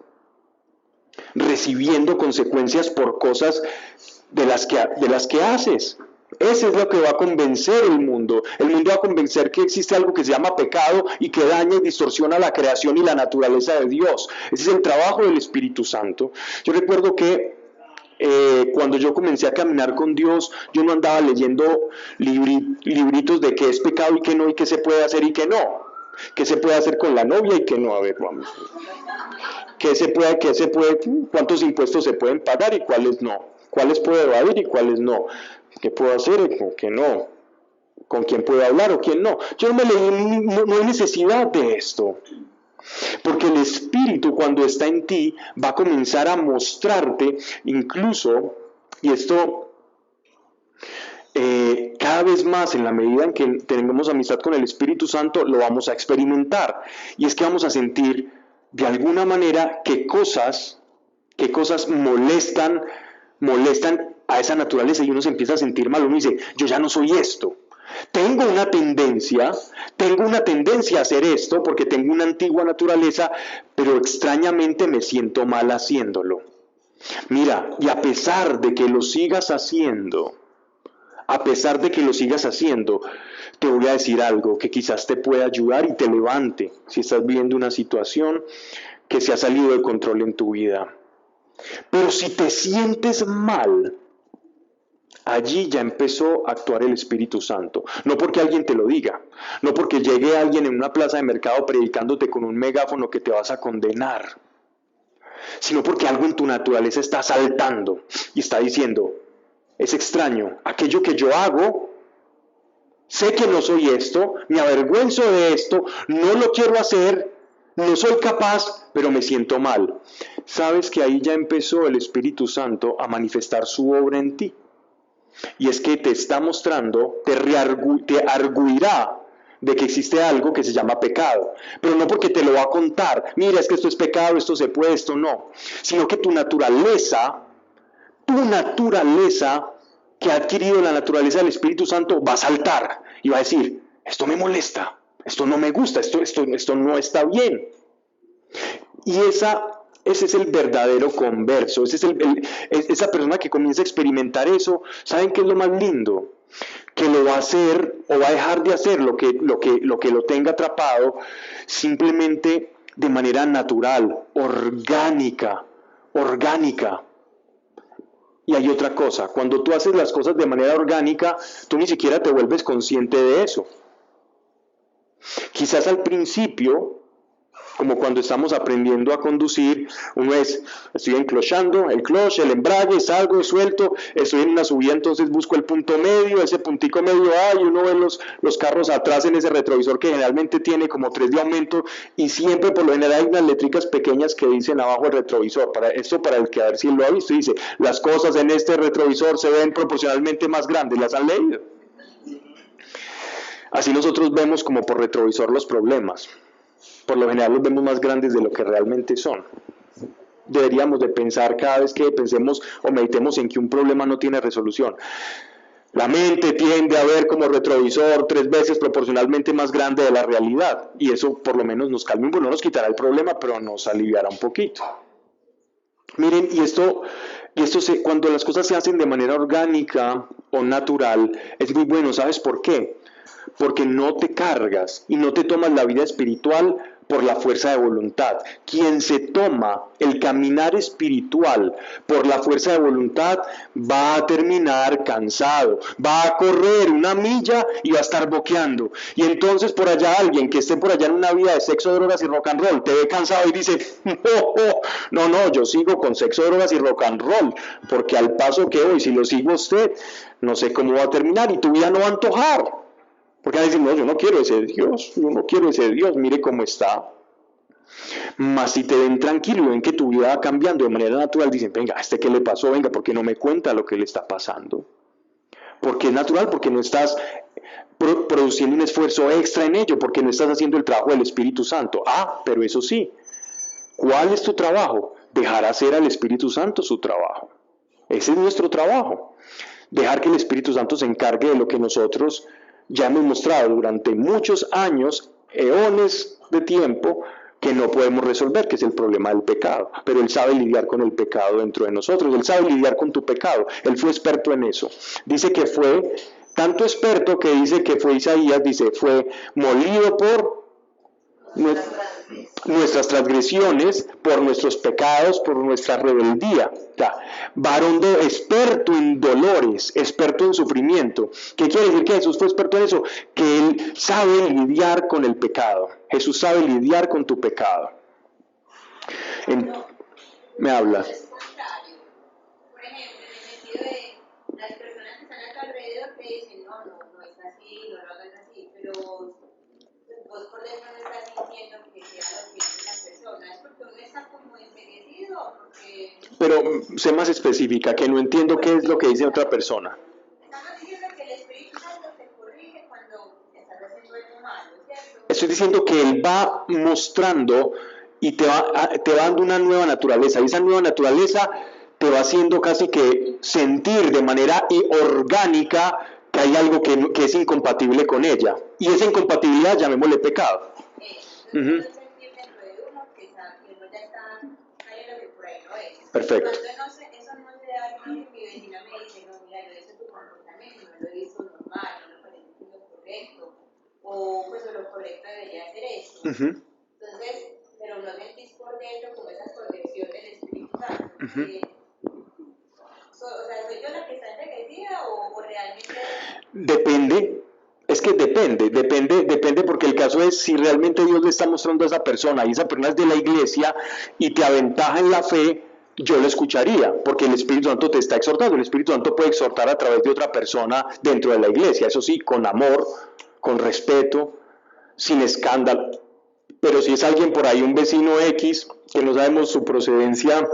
recibiendo consecuencias por cosas de las que haces. Eso es lo que va a convencer el mundo. El mundo va a convencer que existe algo que se llama pecado y que daña y distorsiona la creación y la naturaleza de Dios. Ese es el trabajo del Espíritu Santo. Yo recuerdo que cuando yo comencé a caminar con Dios, yo no andaba leyendo libritos de qué es pecado y qué no, y qué se puede hacer y qué no. ¿Qué se puede hacer con la novia y qué no? A ver, vamos. ¿Qué se puede, cuántos impuestos se pueden pagar y cuáles no? ¿Cuáles puedo evadir y cuáles no? ¿Qué puedo hacer y qué no? ¿Con quién puedo hablar o quién no? Yo no me leí, no hay necesidad de esto. Porque el Espíritu, cuando está en ti, va a comenzar a mostrarte incluso, y esto cada vez más en la medida en que tengamos amistad con el Espíritu Santo, lo vamos a experimentar. Y es que vamos a sentir de alguna manera qué cosas molestan a esa naturaleza, y uno se empieza a sentir mal. Uno dice, yo ya no soy esto. Tengo una tendencia a hacer esto porque tengo una antigua naturaleza, pero extrañamente me siento mal haciéndolo. Mira, y a pesar de que lo sigas haciendo, te voy a decir algo que quizás te pueda ayudar y te levante si estás viviendo una situación que se ha salido de control en tu vida. Pero si te sientes mal, allí ya empezó a actuar el Espíritu Santo. No porque alguien te lo diga, no porque llegue alguien en una plaza de mercado predicándote con un megáfono que te vas a condenar, sino porque algo en tu naturaleza está saltando y está diciendo, es extraño, aquello que yo hago, sé que no soy esto, me avergüenzo de esto, no lo quiero hacer, no soy capaz, pero me siento mal. Sabes que ahí ya empezó el Espíritu Santo a manifestar su obra en ti. Y es que te está mostrando, te arguirá de que existe algo que se llama pecado, pero no porque te lo va a contar, mira, es que esto es pecado, esto se puede, esto no, sino que tu naturaleza que ha adquirido la naturaleza del Espíritu Santo va a saltar y va a decir, esto me molesta, esto no me gusta, esto no está bien. Y ese es el verdadero converso, esa persona que comienza a experimentar eso. ¿Saben qué es lo más lindo? Que lo va a hacer o va a dejar de hacer lo que lo tenga atrapado simplemente de manera natural, orgánica. Y hay otra cosa, cuando tú haces las cosas de manera orgánica, tú ni siquiera te vuelves consciente de eso. Quizás al principio, como cuando estamos aprendiendo a conducir, estoy enclochando, el cloche, el embrague, salgo, suelto, estoy en una subida, entonces busco el punto medio, ese puntico medio, y uno ve los carros atrás en ese retrovisor que generalmente tiene como 3 de aumento, y siempre por lo general hay unas letricas pequeñas que dicen abajo el retrovisor, para el que a ver si lo ha visto, dice, las cosas en este retrovisor se ven proporcionalmente más grandes, ¿las han leído? Así nosotros vemos como por retrovisor los problemas. Por lo general los vemos más grandes de lo que realmente son. Deberíamos de pensar cada vez que pensemos o meditemos en que un problema no tiene resolución. La mente tiende a ver como retrovisor 3 veces proporcionalmente más grande de la realidad. Y eso por lo menos nos calma, no nos quitará el problema, pero nos aliviará un poquito. Miren, cuando las cosas se hacen de manera orgánica o natural, es muy bueno. ¿Sabes por qué? Porque no te cargas y no te tomas la vida espiritual por la fuerza de voluntad. Quien se toma el caminar espiritual por la fuerza de voluntad va a terminar cansado, va a correr 1 milla y va a estar boqueando. Y entonces por allá alguien que esté por allá en una vida de sexo, drogas y rock and roll te ve cansado y dice, no, yo sigo con sexo, drogas y rock and roll, porque al paso que voy, si lo sigo usted, no sé cómo va a terminar y tu vida no va a antojar. Porque van a decir, no, yo no quiero ese Dios, mire cómo está. Mas si te ven tranquilo y ven que tu vida va cambiando de manera natural, dicen, venga, ¿a este qué le pasó? Venga, ¿por qué no me cuenta lo que le está pasando? Porque es natural, porque no estás produciendo un esfuerzo extra en ello, porque no estás haciendo el trabajo del Espíritu Santo. Ah, pero eso sí, ¿cuál es tu trabajo? Dejar hacer al Espíritu Santo su trabajo. Ese es nuestro trabajo. Dejar que el Espíritu Santo se encargue de lo que nosotros ya hemos mostrado durante muchos años, eones de tiempo, que no podemos resolver, que es el problema del pecado. Pero Él sabe lidiar con el pecado dentro de nosotros. Él sabe lidiar con tu pecado. Él fue experto en eso. Dice que fue tanto experto que dice que fue Isaías, dice, fue molido por nuestras transgresiones, por nuestros pecados, por nuestra rebeldía. Varón experto en dolores, experto en sufrimiento. ¿Qué quiere decir que Jesús fue experto en eso? Que Él sabe lidiar con el pecado. Jesús sabe lidiar con tu pecado. Me habla. Por ejemplo, en el sentido de las personas que están a tu alrededor te dicen, no es así, no lo hagas así, pero vos por dentro no estás sintiendo que sea lo que dice la persona. ¿Es porque uno está como envejecido o porque...? Pero sé más específica, que no entiendo qué es lo que dice otra persona. Estamos diciendo que el Espíritu Santo te corrige cuando estás haciendo algo malo, ¿cierto? Estoy diciendo que Él va mostrando y te va dando una nueva naturaleza, y esa nueva naturaleza te va haciendo casi que sentir de manera orgánica que hay algo que es incompatible con ella, y esa incompatibilidad llamémosle pecado. Entonces, sentir dentro de uno que uno ya está ahí lo que por ahí no es. Perfecto. Cuando eso no se da, que mi vecina me dice, no, mira, yo he visto tu comportamiento, no lo he visto normal, no me parece que es lo correcto, o pues lo correcto debería ser esto. Entonces, pero no sentís por dentro como esa corrección del Espíritu Santo. O sea, ¿soy yo la que está envejecida o realmente...? Depende. Es que depende porque el caso es si realmente Dios le está mostrando a esa persona y esa persona es de la iglesia y te aventaja en la fe, yo lo escucharía, porque el Espíritu Santo te está exhortando. El Espíritu Santo puede exhortar a través de otra persona dentro de la iglesia, eso sí, con amor, con respeto, sin escándalo. Pero si es alguien por ahí, un vecino X, que no sabemos su procedencia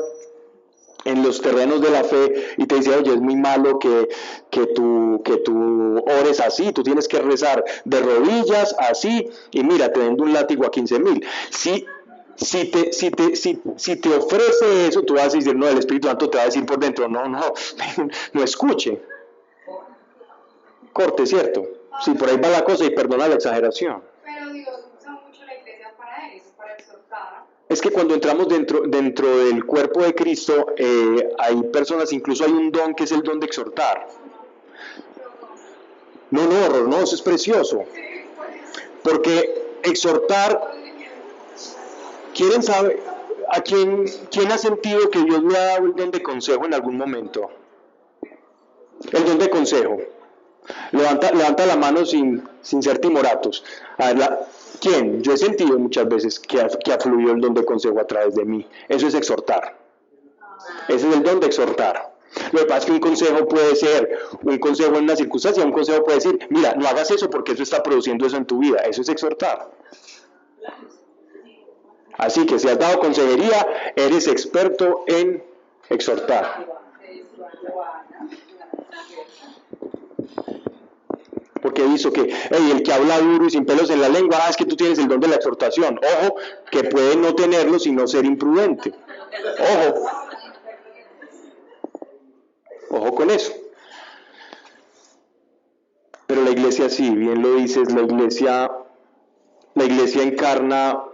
en los terrenos de la fe, y te dice, oye, es muy malo que tú ores así, tú tienes que rezar de rodillas así, y mira, te vendo un látigo a 15,000. Si te ofrece eso, tú vas a decir, no, el Espíritu Santo te va a decir por dentro, no escuche. Corte, ¿cierto? Sí, por ahí va la cosa y perdona la exageración. Pero Dios usa mucho la iglesia para eso, para exhortar. Es que cuando entramos dentro del cuerpo de Cristo, hay personas, incluso hay un don que es el don de exhortar. No, eso es precioso. Porque exhortar, ¿quieren saber a quién ha sentido que Dios le ha dado el don de consejo en algún momento? El don de consejo. Levanta la mano sin ser timoratos. A ver, ¿quién? Yo he sentido muchas veces que ha fluido el don de consejo a través de mí. Eso es exhortar. Ese es el don de exhortar. Lo que pasa es que un consejo puede ser un consejo en una circunstancia, un consejo puede decir, mira, no hagas eso porque eso está produciendo eso en tu vida. Eso es exhortar. Así que si has dado consejería, eres experto en exhortar. Porque hizo que, el que habla duro y sin pelos en la lengua, es que tú tienes el don de la exhortación. Ojo, que puede no tenerlo sino ser imprudente. Ojo con eso. Pero la iglesia, sí, bien lo dices, la iglesia encarna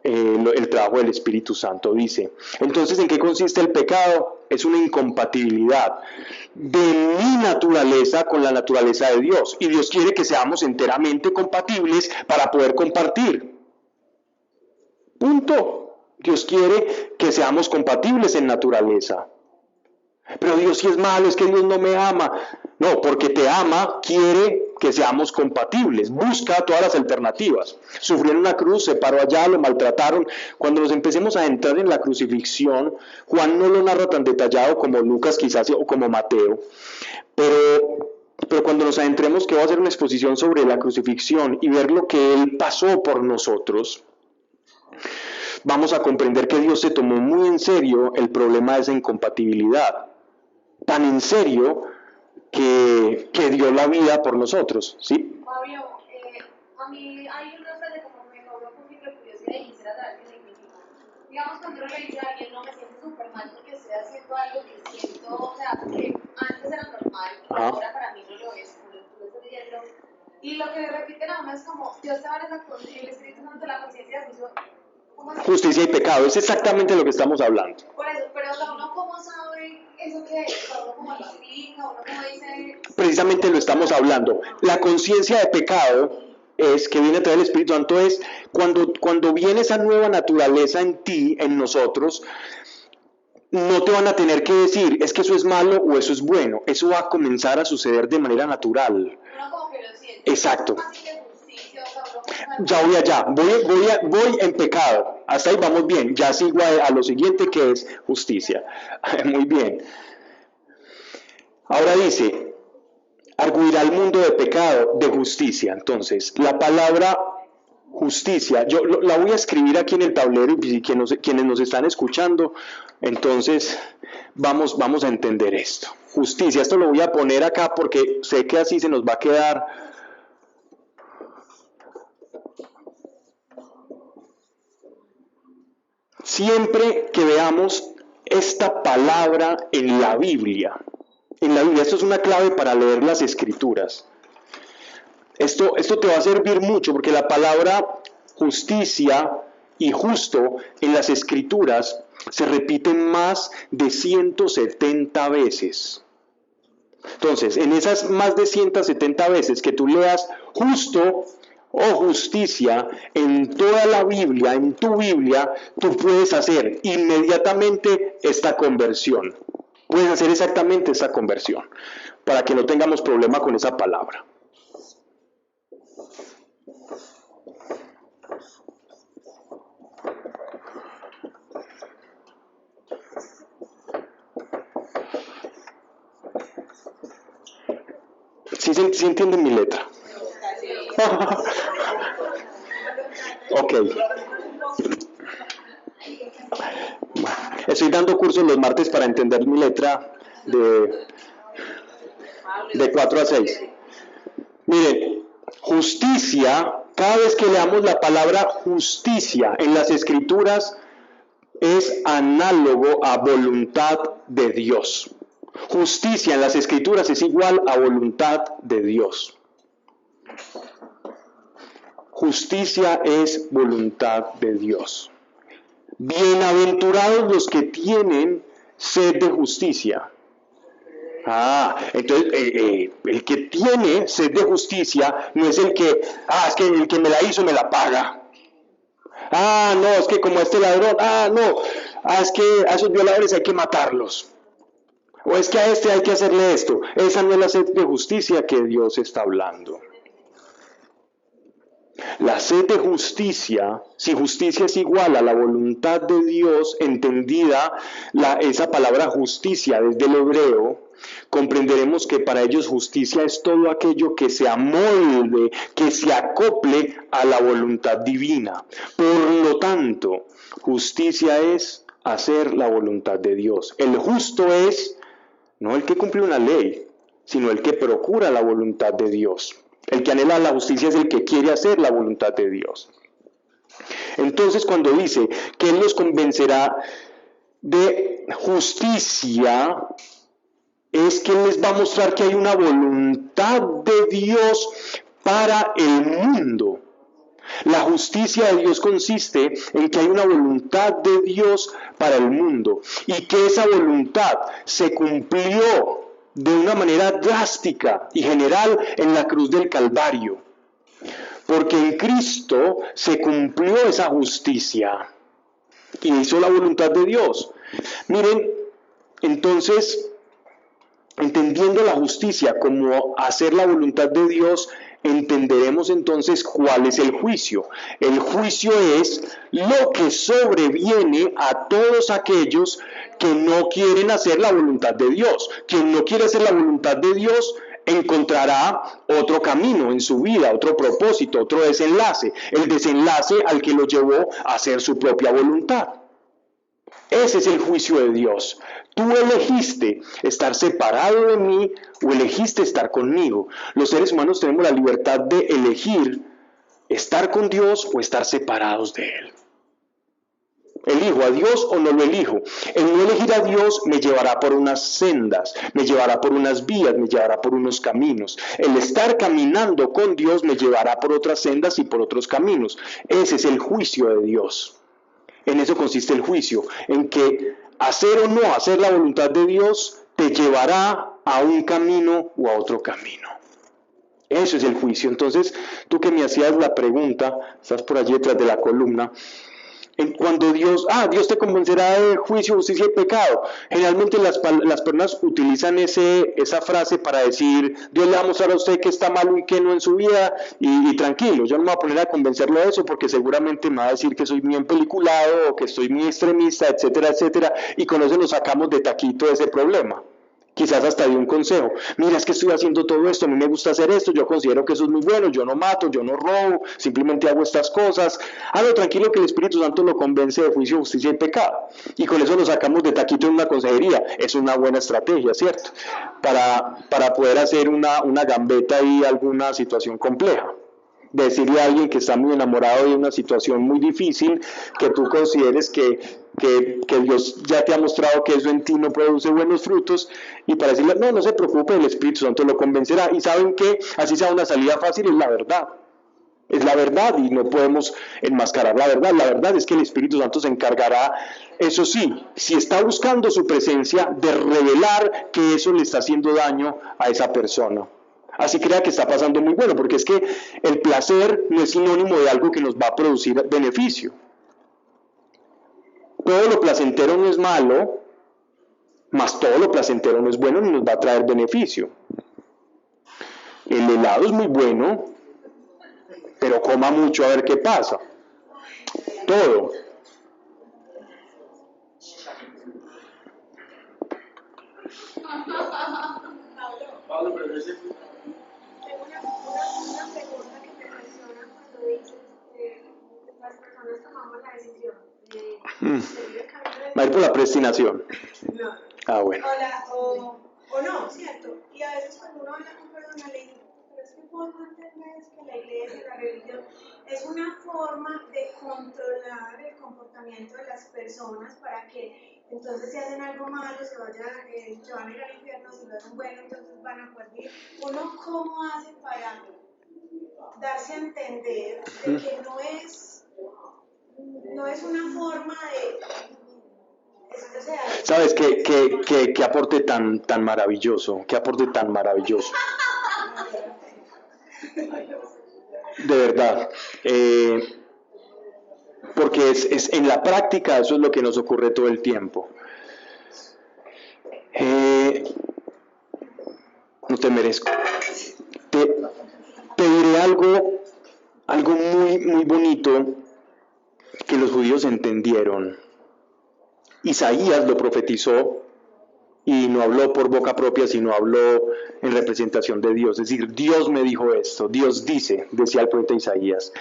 el trabajo del Espíritu Santo, dice. Entonces, ¿en qué consiste el pecado? Es una incompatibilidad de mi naturaleza con la naturaleza de Dios. Y Dios quiere que seamos enteramente compatibles para poder compartir. Punto. Dios quiere que seamos compatibles en naturaleza. Pero Dios sí es malo, es que Dios no me ama. No, porque te ama, quiere que seamos compatibles. Busca todas las alternativas. Sufrió en una cruz, se paró allá, lo maltrataron. Cuando nos empecemos a entrar en la crucifixión, Juan no lo narra tan detallado como Lucas quizás o como Mateo. Pero cuando nos adentremos, que va a hacer una exposición sobre la crucifixión y ver lo que Él pasó por nosotros, vamos a comprender que Dios se tomó muy en serio el problema de esa incompatibilidad. Tan en serio que dio la vida por nosotros, ¿sí? Pablo, a mí hay una frase como que me causó un poquito de curiosidad y quisiera saber qué significa. Digamos, cuando uno le dice a alguien, no me siento súper mal porque estoy haciendo algo que siento, o sea, que antes era normal, pero ahora para mí no lo es, como lo que tú estás diciendo. Y lo que le repiten a uno es como, Dios te va a dar el Espíritu Santo, la conciencia de juicio. Justicia y pecado, es exactamente lo que estamos hablando. Por eso, pero o sea, uno cómo sabe eso que es, uno cómo lo explica, uno cómo dice. Precisamente lo estamos hablando. La conciencia de pecado es que viene a través del Espíritu Santo, es cuando viene esa nueva naturaleza en ti, en nosotros, no te van a tener que decir, es que eso es malo o eso es bueno. Eso va a comenzar a suceder de manera natural. Uno como que lo siente. Exacto. Así que justicia, o sea, uno como Ya voy allá, voy en pecado. Hasta ahí vamos bien. Ya sigo a lo siguiente, que es justicia. Muy bien. Ahora dice, arguirá el mundo de pecado, de justicia. Entonces, la palabra justicia, yo la voy a escribir aquí en el tablero y quienes nos están escuchando, entonces vamos a entender esto. Justicia, esto lo voy a poner acá porque sé que así se nos va a quedar. Siempre que veamos esta palabra en la Biblia, esto es una clave para leer las Escrituras. Esto te va a servir mucho porque la palabra justicia y justo en las Escrituras se repiten más de 170 veces. Entonces, en esas más de 170 veces que tú leas justo o justicia en toda la Biblia, en tu Biblia, tú puedes hacer inmediatamente esta conversión. Puedes hacer exactamente esta conversión para que no tengamos problema con esa palabra. ¿Sí entienden mi letra? Ok. Estoy dando cursos los martes para entender mi letra de 4 a 6. Miren, justicia, cada vez que leamos la palabra justicia en las Escrituras, es análogo a voluntad de Dios. Justicia en las Escrituras es igual a voluntad de Dios. Justicia es voluntad de Dios. Bienaventurados los que tienen sed de justicia. Entonces el que tiene sed de justicia no es es que el que me la hizo me la paga. No, es que como este ladrón, es que a esos violadores hay que matarlos. O es que a este hay que hacerle esto. Esa no es la sed de justicia que Dios está hablando. La sed de justicia, si justicia es igual a la voluntad de Dios, entendida esa palabra justicia desde el hebreo, comprenderemos que para ellos justicia es todo aquello que se amolde, que se acople a la voluntad divina. Por lo tanto, justicia es hacer la voluntad de Dios. El justo es no el que cumple una ley, sino el que procura la voluntad de Dios. El que anhela la justicia es el que quiere hacer la voluntad de Dios. Entonces, cuando dice que Él los convencerá de justicia, es que Él les va a mostrar que hay una voluntad de Dios para el mundo. La justicia de Dios consiste en que hay una voluntad de Dios para el mundo y que esa voluntad se cumplió de una manera drástica y general en la cruz del Calvario. Porque en Cristo se cumplió esa justicia y hizo la voluntad de Dios. Miren, entonces, entendiendo la justicia como hacer la voluntad de Dios, entenderemos entonces cuál es el juicio. El juicio es lo que sobreviene a todos aquellos que no quieren hacer la voluntad de Dios. Quien no quiere hacer la voluntad de Dios encontrará otro camino en su vida, otro propósito, otro desenlace. El desenlace al que lo llevó a hacer su propia voluntad. Ese es el juicio de Dios. Tú elegiste estar separado de mí o elegiste estar conmigo. Los seres humanos tenemos la libertad de elegir estar con Dios o estar separados de Él. ¿Elijo a Dios o no lo elijo? El no elegir a Dios me llevará por unas sendas, me llevará por unas vías, me llevará por unos caminos. El estar caminando con Dios me llevará por otras sendas y por otros caminos. Ese es el juicio de Dios. En eso consiste el juicio, en que hacer o no hacer la voluntad de Dios te llevará a un camino o a otro camino. Eso es el juicio. Entonces, tú que me hacías la pregunta, estás por allí detrás de la columna, cuando Dios te convencerá de juicio, justicia y pecado. Generalmente las personas utilizan esa frase para decir, Dios le va a mostrar a usted que está malo y que no en su vida, y tranquilo, yo no me voy a poner a convencerlo de eso porque seguramente me va a decir que soy muy empeliculado o que estoy muy extremista, etcétera, etcétera, y con eso nos sacamos de taquito de ese problema. Quizás hasta de un consejo. Mira, es que estoy haciendo todo esto, a mí me gusta hacer esto, yo considero que eso es muy bueno, yo no mato, yo no robo, simplemente hago estas cosas. Hágalo tranquilo que el Espíritu Santo lo convence de juicio, justicia y pecado. Y con eso lo sacamos de taquito en una consejería. Es una buena estrategia, ¿cierto? Para poder hacer una gambeta y alguna situación compleja. Decirle a alguien que está muy enamorado de una situación muy difícil, que tú consideres que Dios ya te ha mostrado que eso en ti no produce buenos frutos, y para decirle, no se preocupe, el Espíritu Santo lo convencerá. Y saben que así sea una salida fácil, es la verdad. Es la verdad y no podemos enmascarar la verdad. La verdad es que el Espíritu Santo se encargará, eso sí, si está buscando su presencia, de revelar que eso le está haciendo daño a esa persona. Así crea que está pasando muy bueno, porque es que el placer no es sinónimo de algo que nos va a producir beneficio. Todo lo placentero no es malo, mas todo lo placentero no es bueno ni nos va a traer beneficio. El helado es muy bueno, pero coma mucho a ver qué pasa. Todo. Pablo, pero ese... Tengo una pregunta que me menciona cuando dices que las personas tomamos la decisión de seguir el camino de... Va a ir por la predestinación. No. Ah, bueno. O no, ¿cierto? Y a veces cuando uno habla con personas le dicen, pero es que vos no entendés que la iglesia, la religión, es una forma de controlar el comportamiento de las personas para que entonces si hacen algo malo se van a ir al infierno, si lo hacen bueno entonces van a poder vivir. ¿Uno cómo hace para darse a entender de que no es una forma de... O sea, ¿sabes qué aporte tan maravilloso? ¿Qué aporte tan maravilloso? De verdad. Porque es en la práctica eso es lo que nos ocurre todo el tiempo. No te merezco. Te diré algo muy, muy bonito que los judíos entendieron. Isaías lo profetizó y no habló por boca propia, sino habló en representación de Dios. Es decir, Dios me dijo esto, Dios dice, decía el profeta Isaías.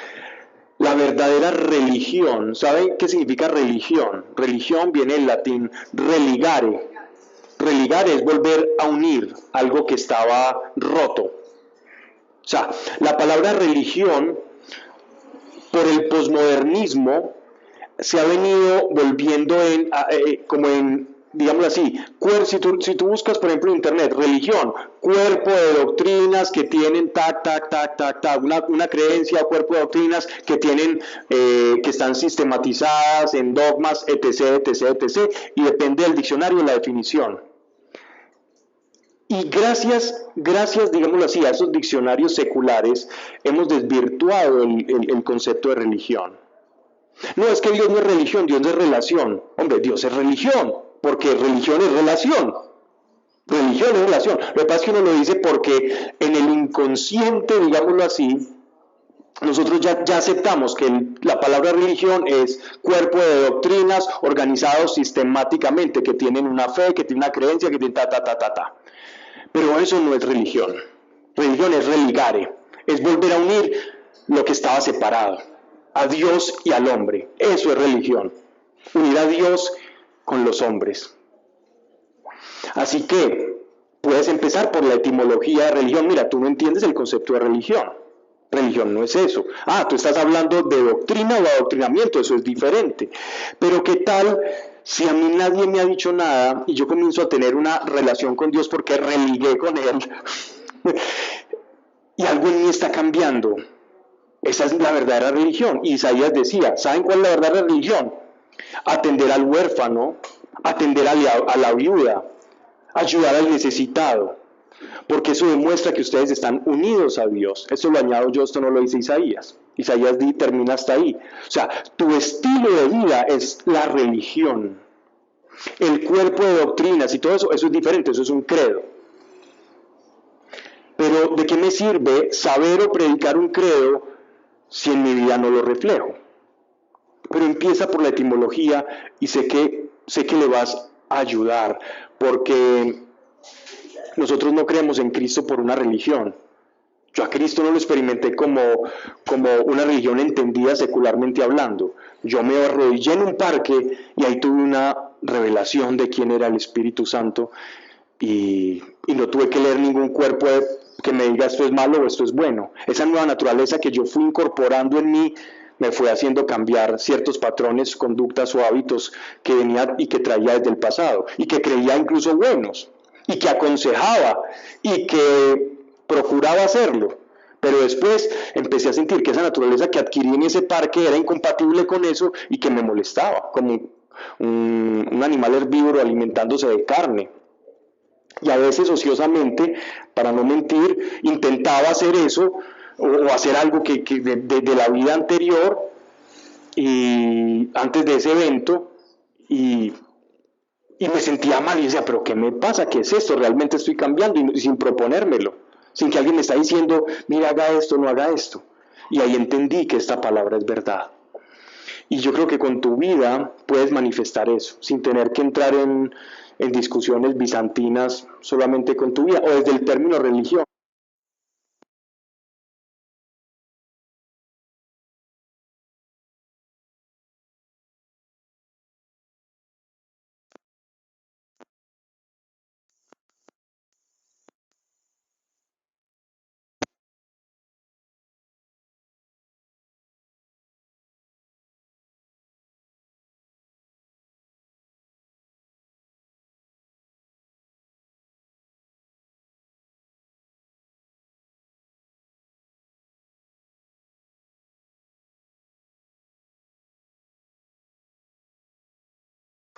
La verdadera religión, ¿saben qué significa religión? Religión viene del latín religare. Religare es volver a unir algo que estaba roto. O sea, la palabra religión, por el posmodernismo, se ha venido volviendo digámoslo así, si tú buscas, por ejemplo, en internet, religión, cuerpo de doctrinas que tienen una creencia o cuerpo de doctrinas que tienen, que están sistematizadas en dogmas, etc., y depende del diccionario la definición. Y gracias, digámoslo así, a esos diccionarios seculares, hemos desvirtuado el concepto de religión. No, es que Dios no es religión, Dios es relación. Hombre, Dios es religión, porque religión es relación. Religión es relación. Lo que pasa es que uno lo dice porque en el inconsciente, digámoslo así, nosotros ya aceptamos que la palabra religión es cuerpo de doctrinas organizados sistemáticamente, que tienen una fe, que tienen una creencia, que tienen Pero eso no es religión. Religión es religare, es volver a unir lo que estaba separado, a Dios y al hombre. Eso es religión. Unir a Dios con los hombres. Así que puedes empezar por la etimología de religión. Mira, tú no entiendes el concepto de religión. Religión no es eso. Tú estás hablando de doctrina o adoctrinamiento, eso es diferente. Pero ¿qué tal si a mí nadie me ha dicho nada y yo comienzo a tener una relación con Dios porque religué con Él y algo en mí está cambiando? Esa es la verdadera religión. Isaías decía, ¿saben cuál es la verdadera religión? Atender al huérfano, atender a la viuda, ayudar al necesitado, porque eso demuestra que ustedes están unidos a Dios. Esto lo añado yo, esto no lo dice Isaías. Isaías termina hasta ahí. O sea, tu estilo de vida es la religión. El cuerpo de doctrinas y todo eso, eso es diferente, eso es un credo. Pero ¿de qué me sirve saber o predicar un credo si en mi vida no lo reflejo? Pero empieza por la etimología y sé que le vas a ayudar, porque nosotros no creemos en Cristo por una religión. Yo a Cristo no lo experimenté como una religión entendida secularmente hablando. Yo me arrodillé en un parque y ahí tuve una revelación de quién era el Espíritu Santo y no tuve que leer ningún cuerpo que me diga esto es malo o esto es bueno. Esa nueva naturaleza que yo fui incorporando en mí me fue haciendo cambiar ciertos patrones, conductas o hábitos que venía y que traía desde el pasado y que creía incluso buenos y que aconsejaba y que procuraba hacerlo. Pero después empecé a sentir que esa naturaleza que adquirí en ese parque era incompatible con eso y que me molestaba, como un animal herbívoro alimentándose de carne. Y a veces ociosamente, para no mentir, intentaba hacer eso o hacer algo que de la vida anterior y antes de ese evento y me sentía mal y decía, pero ¿qué me pasa? ¿Qué es esto? Realmente estoy cambiando y sin proponérmelo, sin que alguien me está diciendo, mira, haga esto, no haga esto. Y ahí entendí que esta palabra es verdad. Y yo creo que con tu vida puedes manifestar eso, sin tener que entrar en discusiones bizantinas solamente con tu vida o desde el término religión.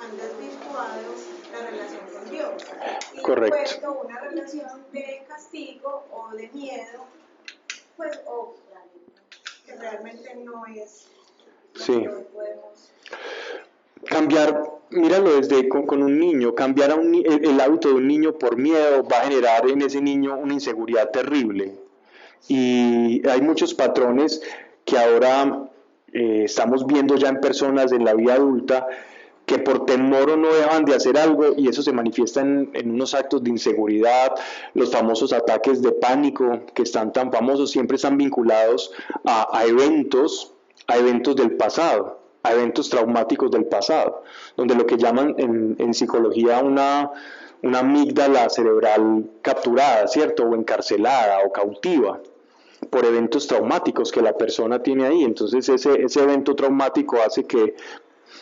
Han desvirtuado la relación con Dios y Correcto. han puesto una relación de castigo o de miedo, pues, o que realmente no es lo Sí. que hoy podemos. Cambiar, míralo con un niño, cambiar el hábito de un niño por miedo va a generar en ese niño una inseguridad terrible. Y hay muchos patrones que ahora estamos viendo ya en personas en la vida adulta que por temor o no dejan de hacer algo y eso se manifiesta en unos actos de inseguridad. Los famosos ataques de pánico que están tan famosos siempre están vinculados a eventos del pasado, a eventos traumáticos del pasado, donde lo que llaman en psicología una amígdala cerebral capturada, ¿cierto? O encarcelada o cautiva por eventos traumáticos que la persona tiene ahí. Entonces ese evento traumático hace que,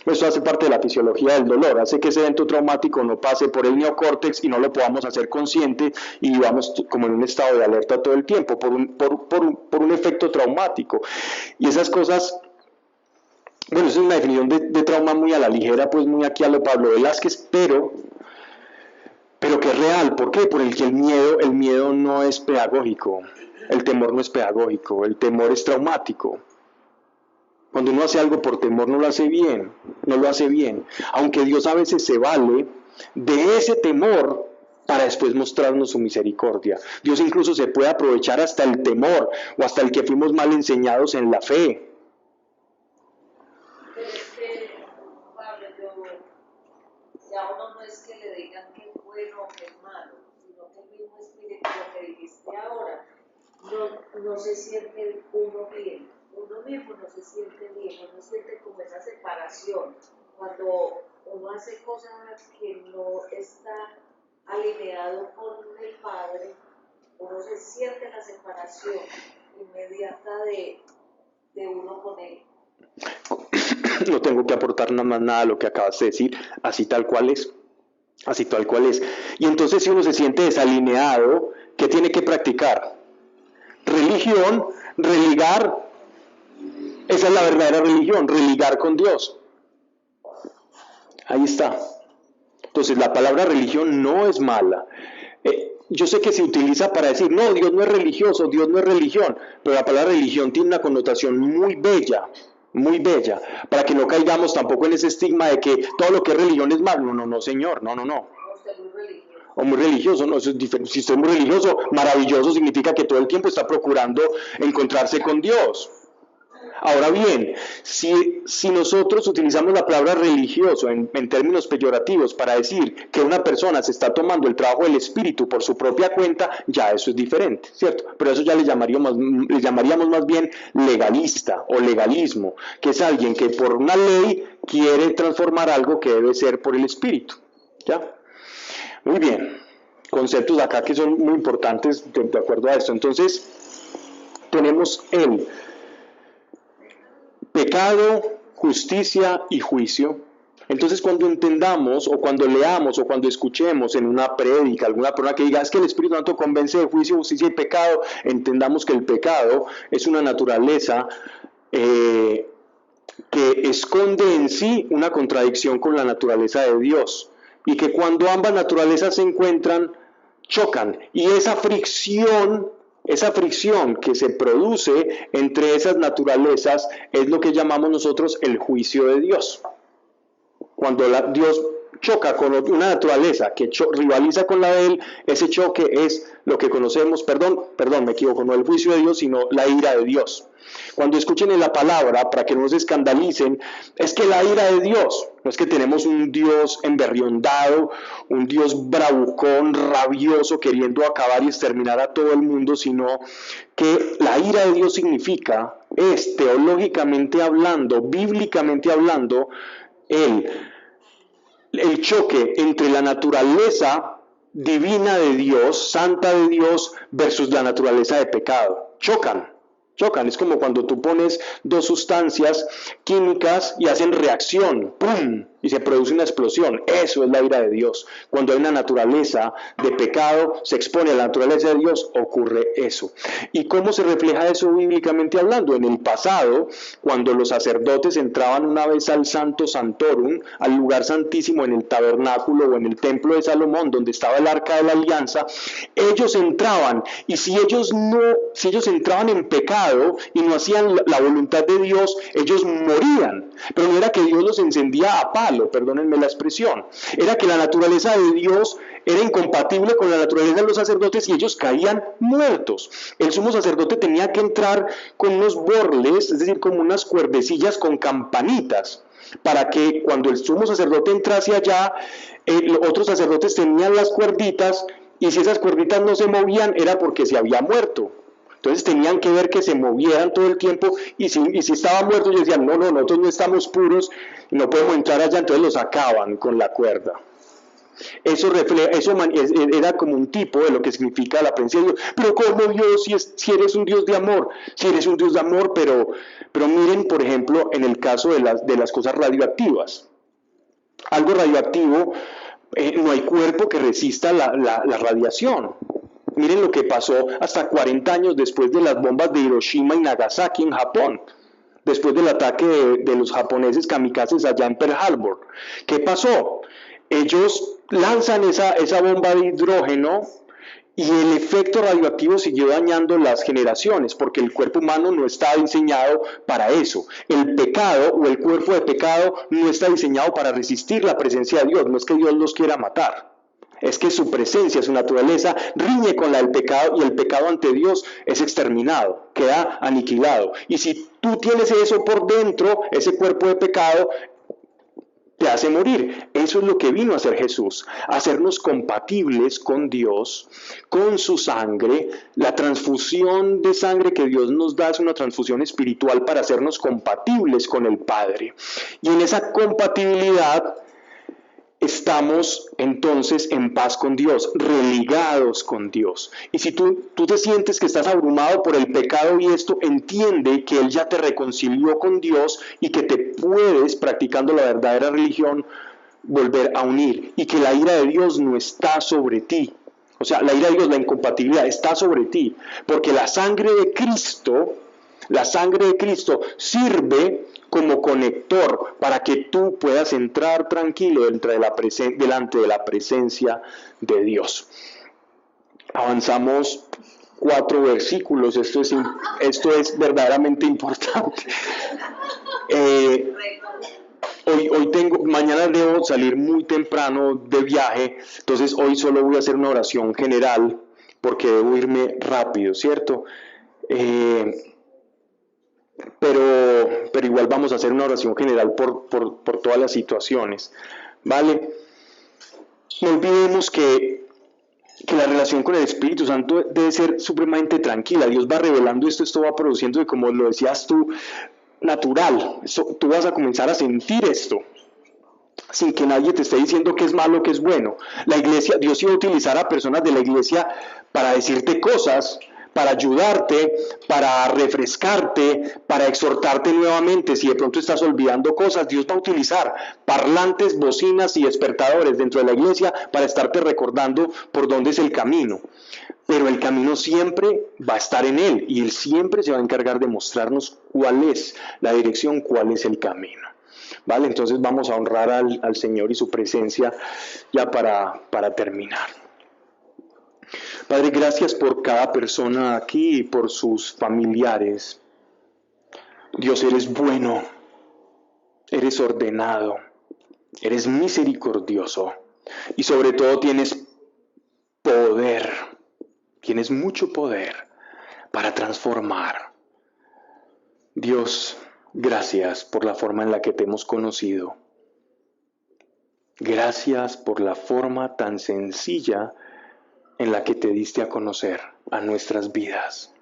eso hace parte de la fisiología del dolor, hace que ese evento traumático no pase por el neocórtex y no lo podamos hacer consciente y vivamos como en un estado de alerta todo el tiempo por un efecto traumático. Y esas cosas, bueno, esa es una definición de trauma muy a la ligera, pues muy aquí a lo Pablo Velázquez, pero que es real. ¿Por qué? Por el que el miedo no es pedagógico, el temor no es pedagógico, el temor es traumático. Cuando uno hace algo por temor no lo hace bien, no lo hace bien. Aunque Dios a veces se vale de ese temor para después mostrarnos su misericordia. Dios incluso se puede aprovechar hasta el temor o hasta el que fuimos mal enseñados en la fe. Pero es que, Pablo, ya uno no es que le digan que es bueno o que es malo, sino que el mismo espíritu, lo que dijiste ahora, no se siente uno bien. Uno mismo no se siente bien, uno siente como esa separación. Cuando uno hace cosas que no está alineado con el Padre, uno se siente la separación inmediata de uno con Él. No tengo que aportar nada más nada a lo que acabas de decir, así tal cual es. Así tal cual es. Y entonces si uno se siente desalineado, ¿qué tiene que practicar? Religión, religar. Esa es la verdadera religión, religar con Dios. Ahí está. Entonces la palabra religión no es mala. Yo sé que se utiliza para decir, no, Dios no es religioso, Dios no es religión, pero la palabra religión tiene una connotación muy bella, para que no caigamos tampoco en ese estigma de que todo lo que es religión es malo. No, no, señor, no. O muy religioso, no, eso es diferente. Si usted es muy religioso, maravilloso, significa que todo el tiempo está procurando encontrarse con Dios. Ahora bien, si nosotros utilizamos la palabra religioso en términos peyorativos para decir que una persona se está tomando el trabajo del Espíritu por su propia cuenta, ya eso es diferente, ¿cierto? Pero eso ya le llamaríamos más bien legalista o legalismo, que es alguien que por una ley quiere transformar algo que debe ser por el Espíritu, ¿ya? Muy bien, conceptos acá que son muy importantes de acuerdo a esto. Entonces, tenemos el pecado, justicia y juicio. Entonces, cuando entendamos o cuando leamos o cuando escuchemos en una prédica alguna persona que diga es que el Espíritu Santo convence de juicio, justicia y pecado, entendamos que el pecado es una naturaleza que esconde en sí una contradicción con la naturaleza de Dios y que cuando ambas naturalezas se encuentran, chocan, y esa fricción que se produce entre esas naturalezas es lo que llamamos nosotros el juicio de Dios. Cuando Dios choca con una naturaleza que rivaliza con la de Él, ese choque es lo que conocemos, perdón, me equivoco, no el juicio de Dios, sino la ira de Dios. Cuando escuchen en la palabra, para que no se escandalicen, es que la ira de Dios, no es que tenemos un Dios emberriondado, un Dios bravucón, rabioso, queriendo acabar y exterminar a todo el mundo, sino que la ira de Dios significa, teológicamente hablando, bíblicamente hablando, el choque entre la naturaleza divina de Dios, santa de Dios, versus la naturaleza de pecado. Chocan, es como cuando tú pones dos sustancias químicas y hacen reacción, ¡pum!, y se produce una explosión. Eso es la ira de Dios. Cuando hay una naturaleza de pecado, se expone a la naturaleza de Dios, ocurre eso. ¿Y cómo se refleja eso bíblicamente hablando? En el pasado, cuando los sacerdotes entraban una vez al Santo Santorum, al lugar santísimo en el tabernáculo o en el templo de Salomón, donde estaba el Arca de la Alianza, ellos entraban, y si ellos entraban en pecado y no hacían la voluntad de Dios, ellos morían. Pero no era que Dios los encendía a palo, perdónenme la expresión, era que la naturaleza de Dios era incompatible con la naturaleza de los sacerdotes y ellos caían muertos. El sumo sacerdote tenía que entrar con unos borles, es decir, como unas cuerdecillas con campanitas, para que cuando el sumo sacerdote entrase allá, otros sacerdotes tenían las cuerditas, y si esas cuerditas no se movían era porque se había muerto. Entonces tenían que ver que se movieran todo el tiempo, y si estaba muerto, ellos decían, no, nosotros no estamos puros, no podemos entrar allá, entonces los sacaban con la cuerda. Eso era como un tipo de lo que significa la presencia de Dios. Pero ¿cómo Dios, si eres un Dios de amor? Si eres un Dios de amor, pero miren, por ejemplo, en el caso de las cosas radioactivas. Algo radioactivo, no hay cuerpo que resista la radiación. Miren lo que pasó hasta 40 años después de las bombas de Hiroshima y Nagasaki en Japón, después del ataque de los japoneses kamikazes allá en Pearl Harbor. ¿Qué pasó? Ellos lanzan esa bomba de hidrógeno y el efecto radioactivo siguió dañando las generaciones, porque el cuerpo humano no está diseñado para eso. El pecado o el cuerpo de pecado no está diseñado para resistir la presencia de Dios, no es que Dios los quiera matar. Es que su presencia, su naturaleza, riñe con la del pecado, y el pecado ante Dios es exterminado, queda aniquilado. Y si tú tienes eso por dentro, ese cuerpo de pecado, te hace morir. Eso es lo que vino a hacer Jesús, hacernos compatibles con Dios, con su sangre. La transfusión de sangre que Dios nos da es una transfusión espiritual para hacernos compatibles con el Padre. Y en esa compatibilidad estamos entonces en paz con Dios, religados con Dios. Y si tú te sientes que estás abrumado por el pecado y esto, entiende que Él ya te reconcilió con Dios y que te puedes, practicando la verdadera religión, volver a unir. Y que la ira de Dios no está sobre ti. O sea, la ira de Dios, la incompatibilidad está sobre ti. Porque la sangre de Cristo sirve como conector para que tú puedas entrar tranquilo delante de la presencia de Dios. Avanzamos 4 versículos, esto es verdaderamente importante. Mañana debo salir muy temprano de viaje, entonces hoy solo voy a hacer una oración general porque debo irme rápido, ¿cierto? Pero igual vamos a hacer una oración general por todas las situaciones, ¿vale? No olvidemos que la relación con el Espíritu Santo debe ser supremamente tranquila. Dios va revelando esto va produciendo, y como lo decías tú, natural. Tú vas a comenzar a sentir esto, sin que nadie te esté diciendo que es malo, que es bueno. La iglesia, Dios iba a utilizar a personas de la iglesia para decirte cosas, para ayudarte, para refrescarte, para exhortarte nuevamente. Si de pronto estás olvidando cosas, Dios va a utilizar parlantes, bocinas y despertadores dentro de la iglesia para estarte recordando por dónde es el camino. Pero el camino siempre va a estar en Él y Él siempre se va a encargar de mostrarnos cuál es la dirección, cuál es el camino. ¿Vale? Entonces vamos a honrar al Señor y su presencia ya para terminar. Padre, gracias por cada persona aquí y por sus familiares. Dios, eres bueno, eres ordenado, eres misericordioso y sobre todo tienes poder, tienes mucho poder para transformar. Dios, gracias por la forma en la que te hemos conocido. Gracias por la forma tan sencilla en la que te diste a conocer a nuestras vidas.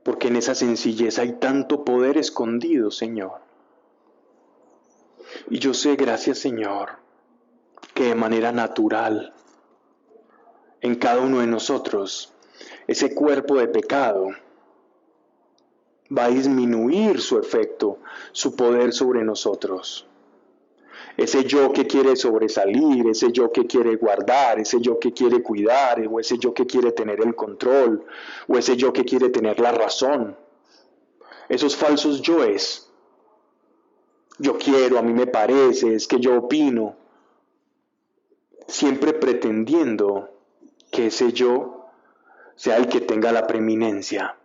Porque en esa sencillez hay tanto poder escondido, Señor. Y yo sé, gracias, Señor, que de manera natural, en cada uno de nosotros, ese cuerpo de pecado va a disminuir su efecto, su poder sobre nosotros. Ese yo que quiere sobresalir, ese yo que quiere guardar, ese yo que quiere cuidar, o ese yo que quiere tener el control, o ese yo que quiere tener la razón. Esos falsos yoes. Yo quiero, a mí me parece, es que yo opino. Siempre pretendiendo que ese yo sea el que tenga la preeminencia.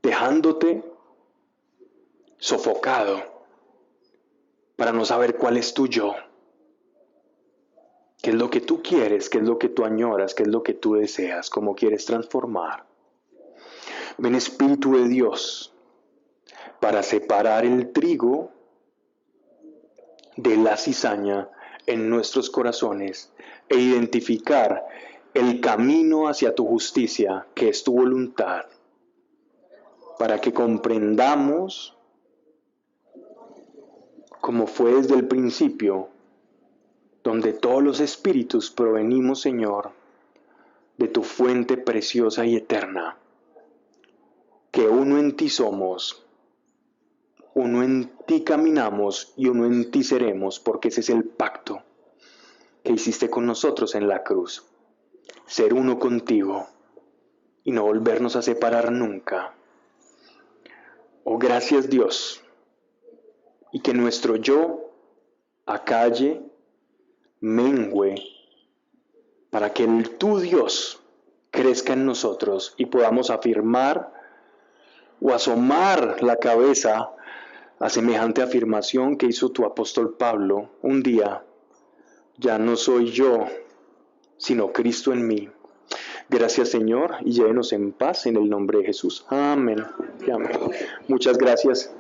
Dejándote sofocado para no saber cuál es tu yo, qué es lo que tú quieres, qué es lo que tú añoras, qué es lo que tú deseas, cómo quieres transformar. Ven, Espíritu de Dios, para separar el trigo de la cizaña en nuestros corazones e identificar el camino hacia tu justicia, que es tu voluntad, para que comprendamos, como fue desde el principio, donde todos los espíritus provenimos, Señor, de tu fuente preciosa y eterna, que uno en ti somos, uno en ti caminamos y uno en ti seremos, porque ese es el pacto que hiciste con nosotros en la cruz, ser uno contigo y no volvernos a separar nunca. Oh, gracias, Dios, y que nuestro yo acalle, mengüe, para que tu Dios crezca en nosotros y podamos afirmar o asomar la cabeza a semejante afirmación que hizo tu apóstol Pablo un día: ya no soy yo, sino Cristo en mí. Gracias, Señor, y llévenos en paz en el nombre de Jesús. Amén. Amén. Muchas gracias.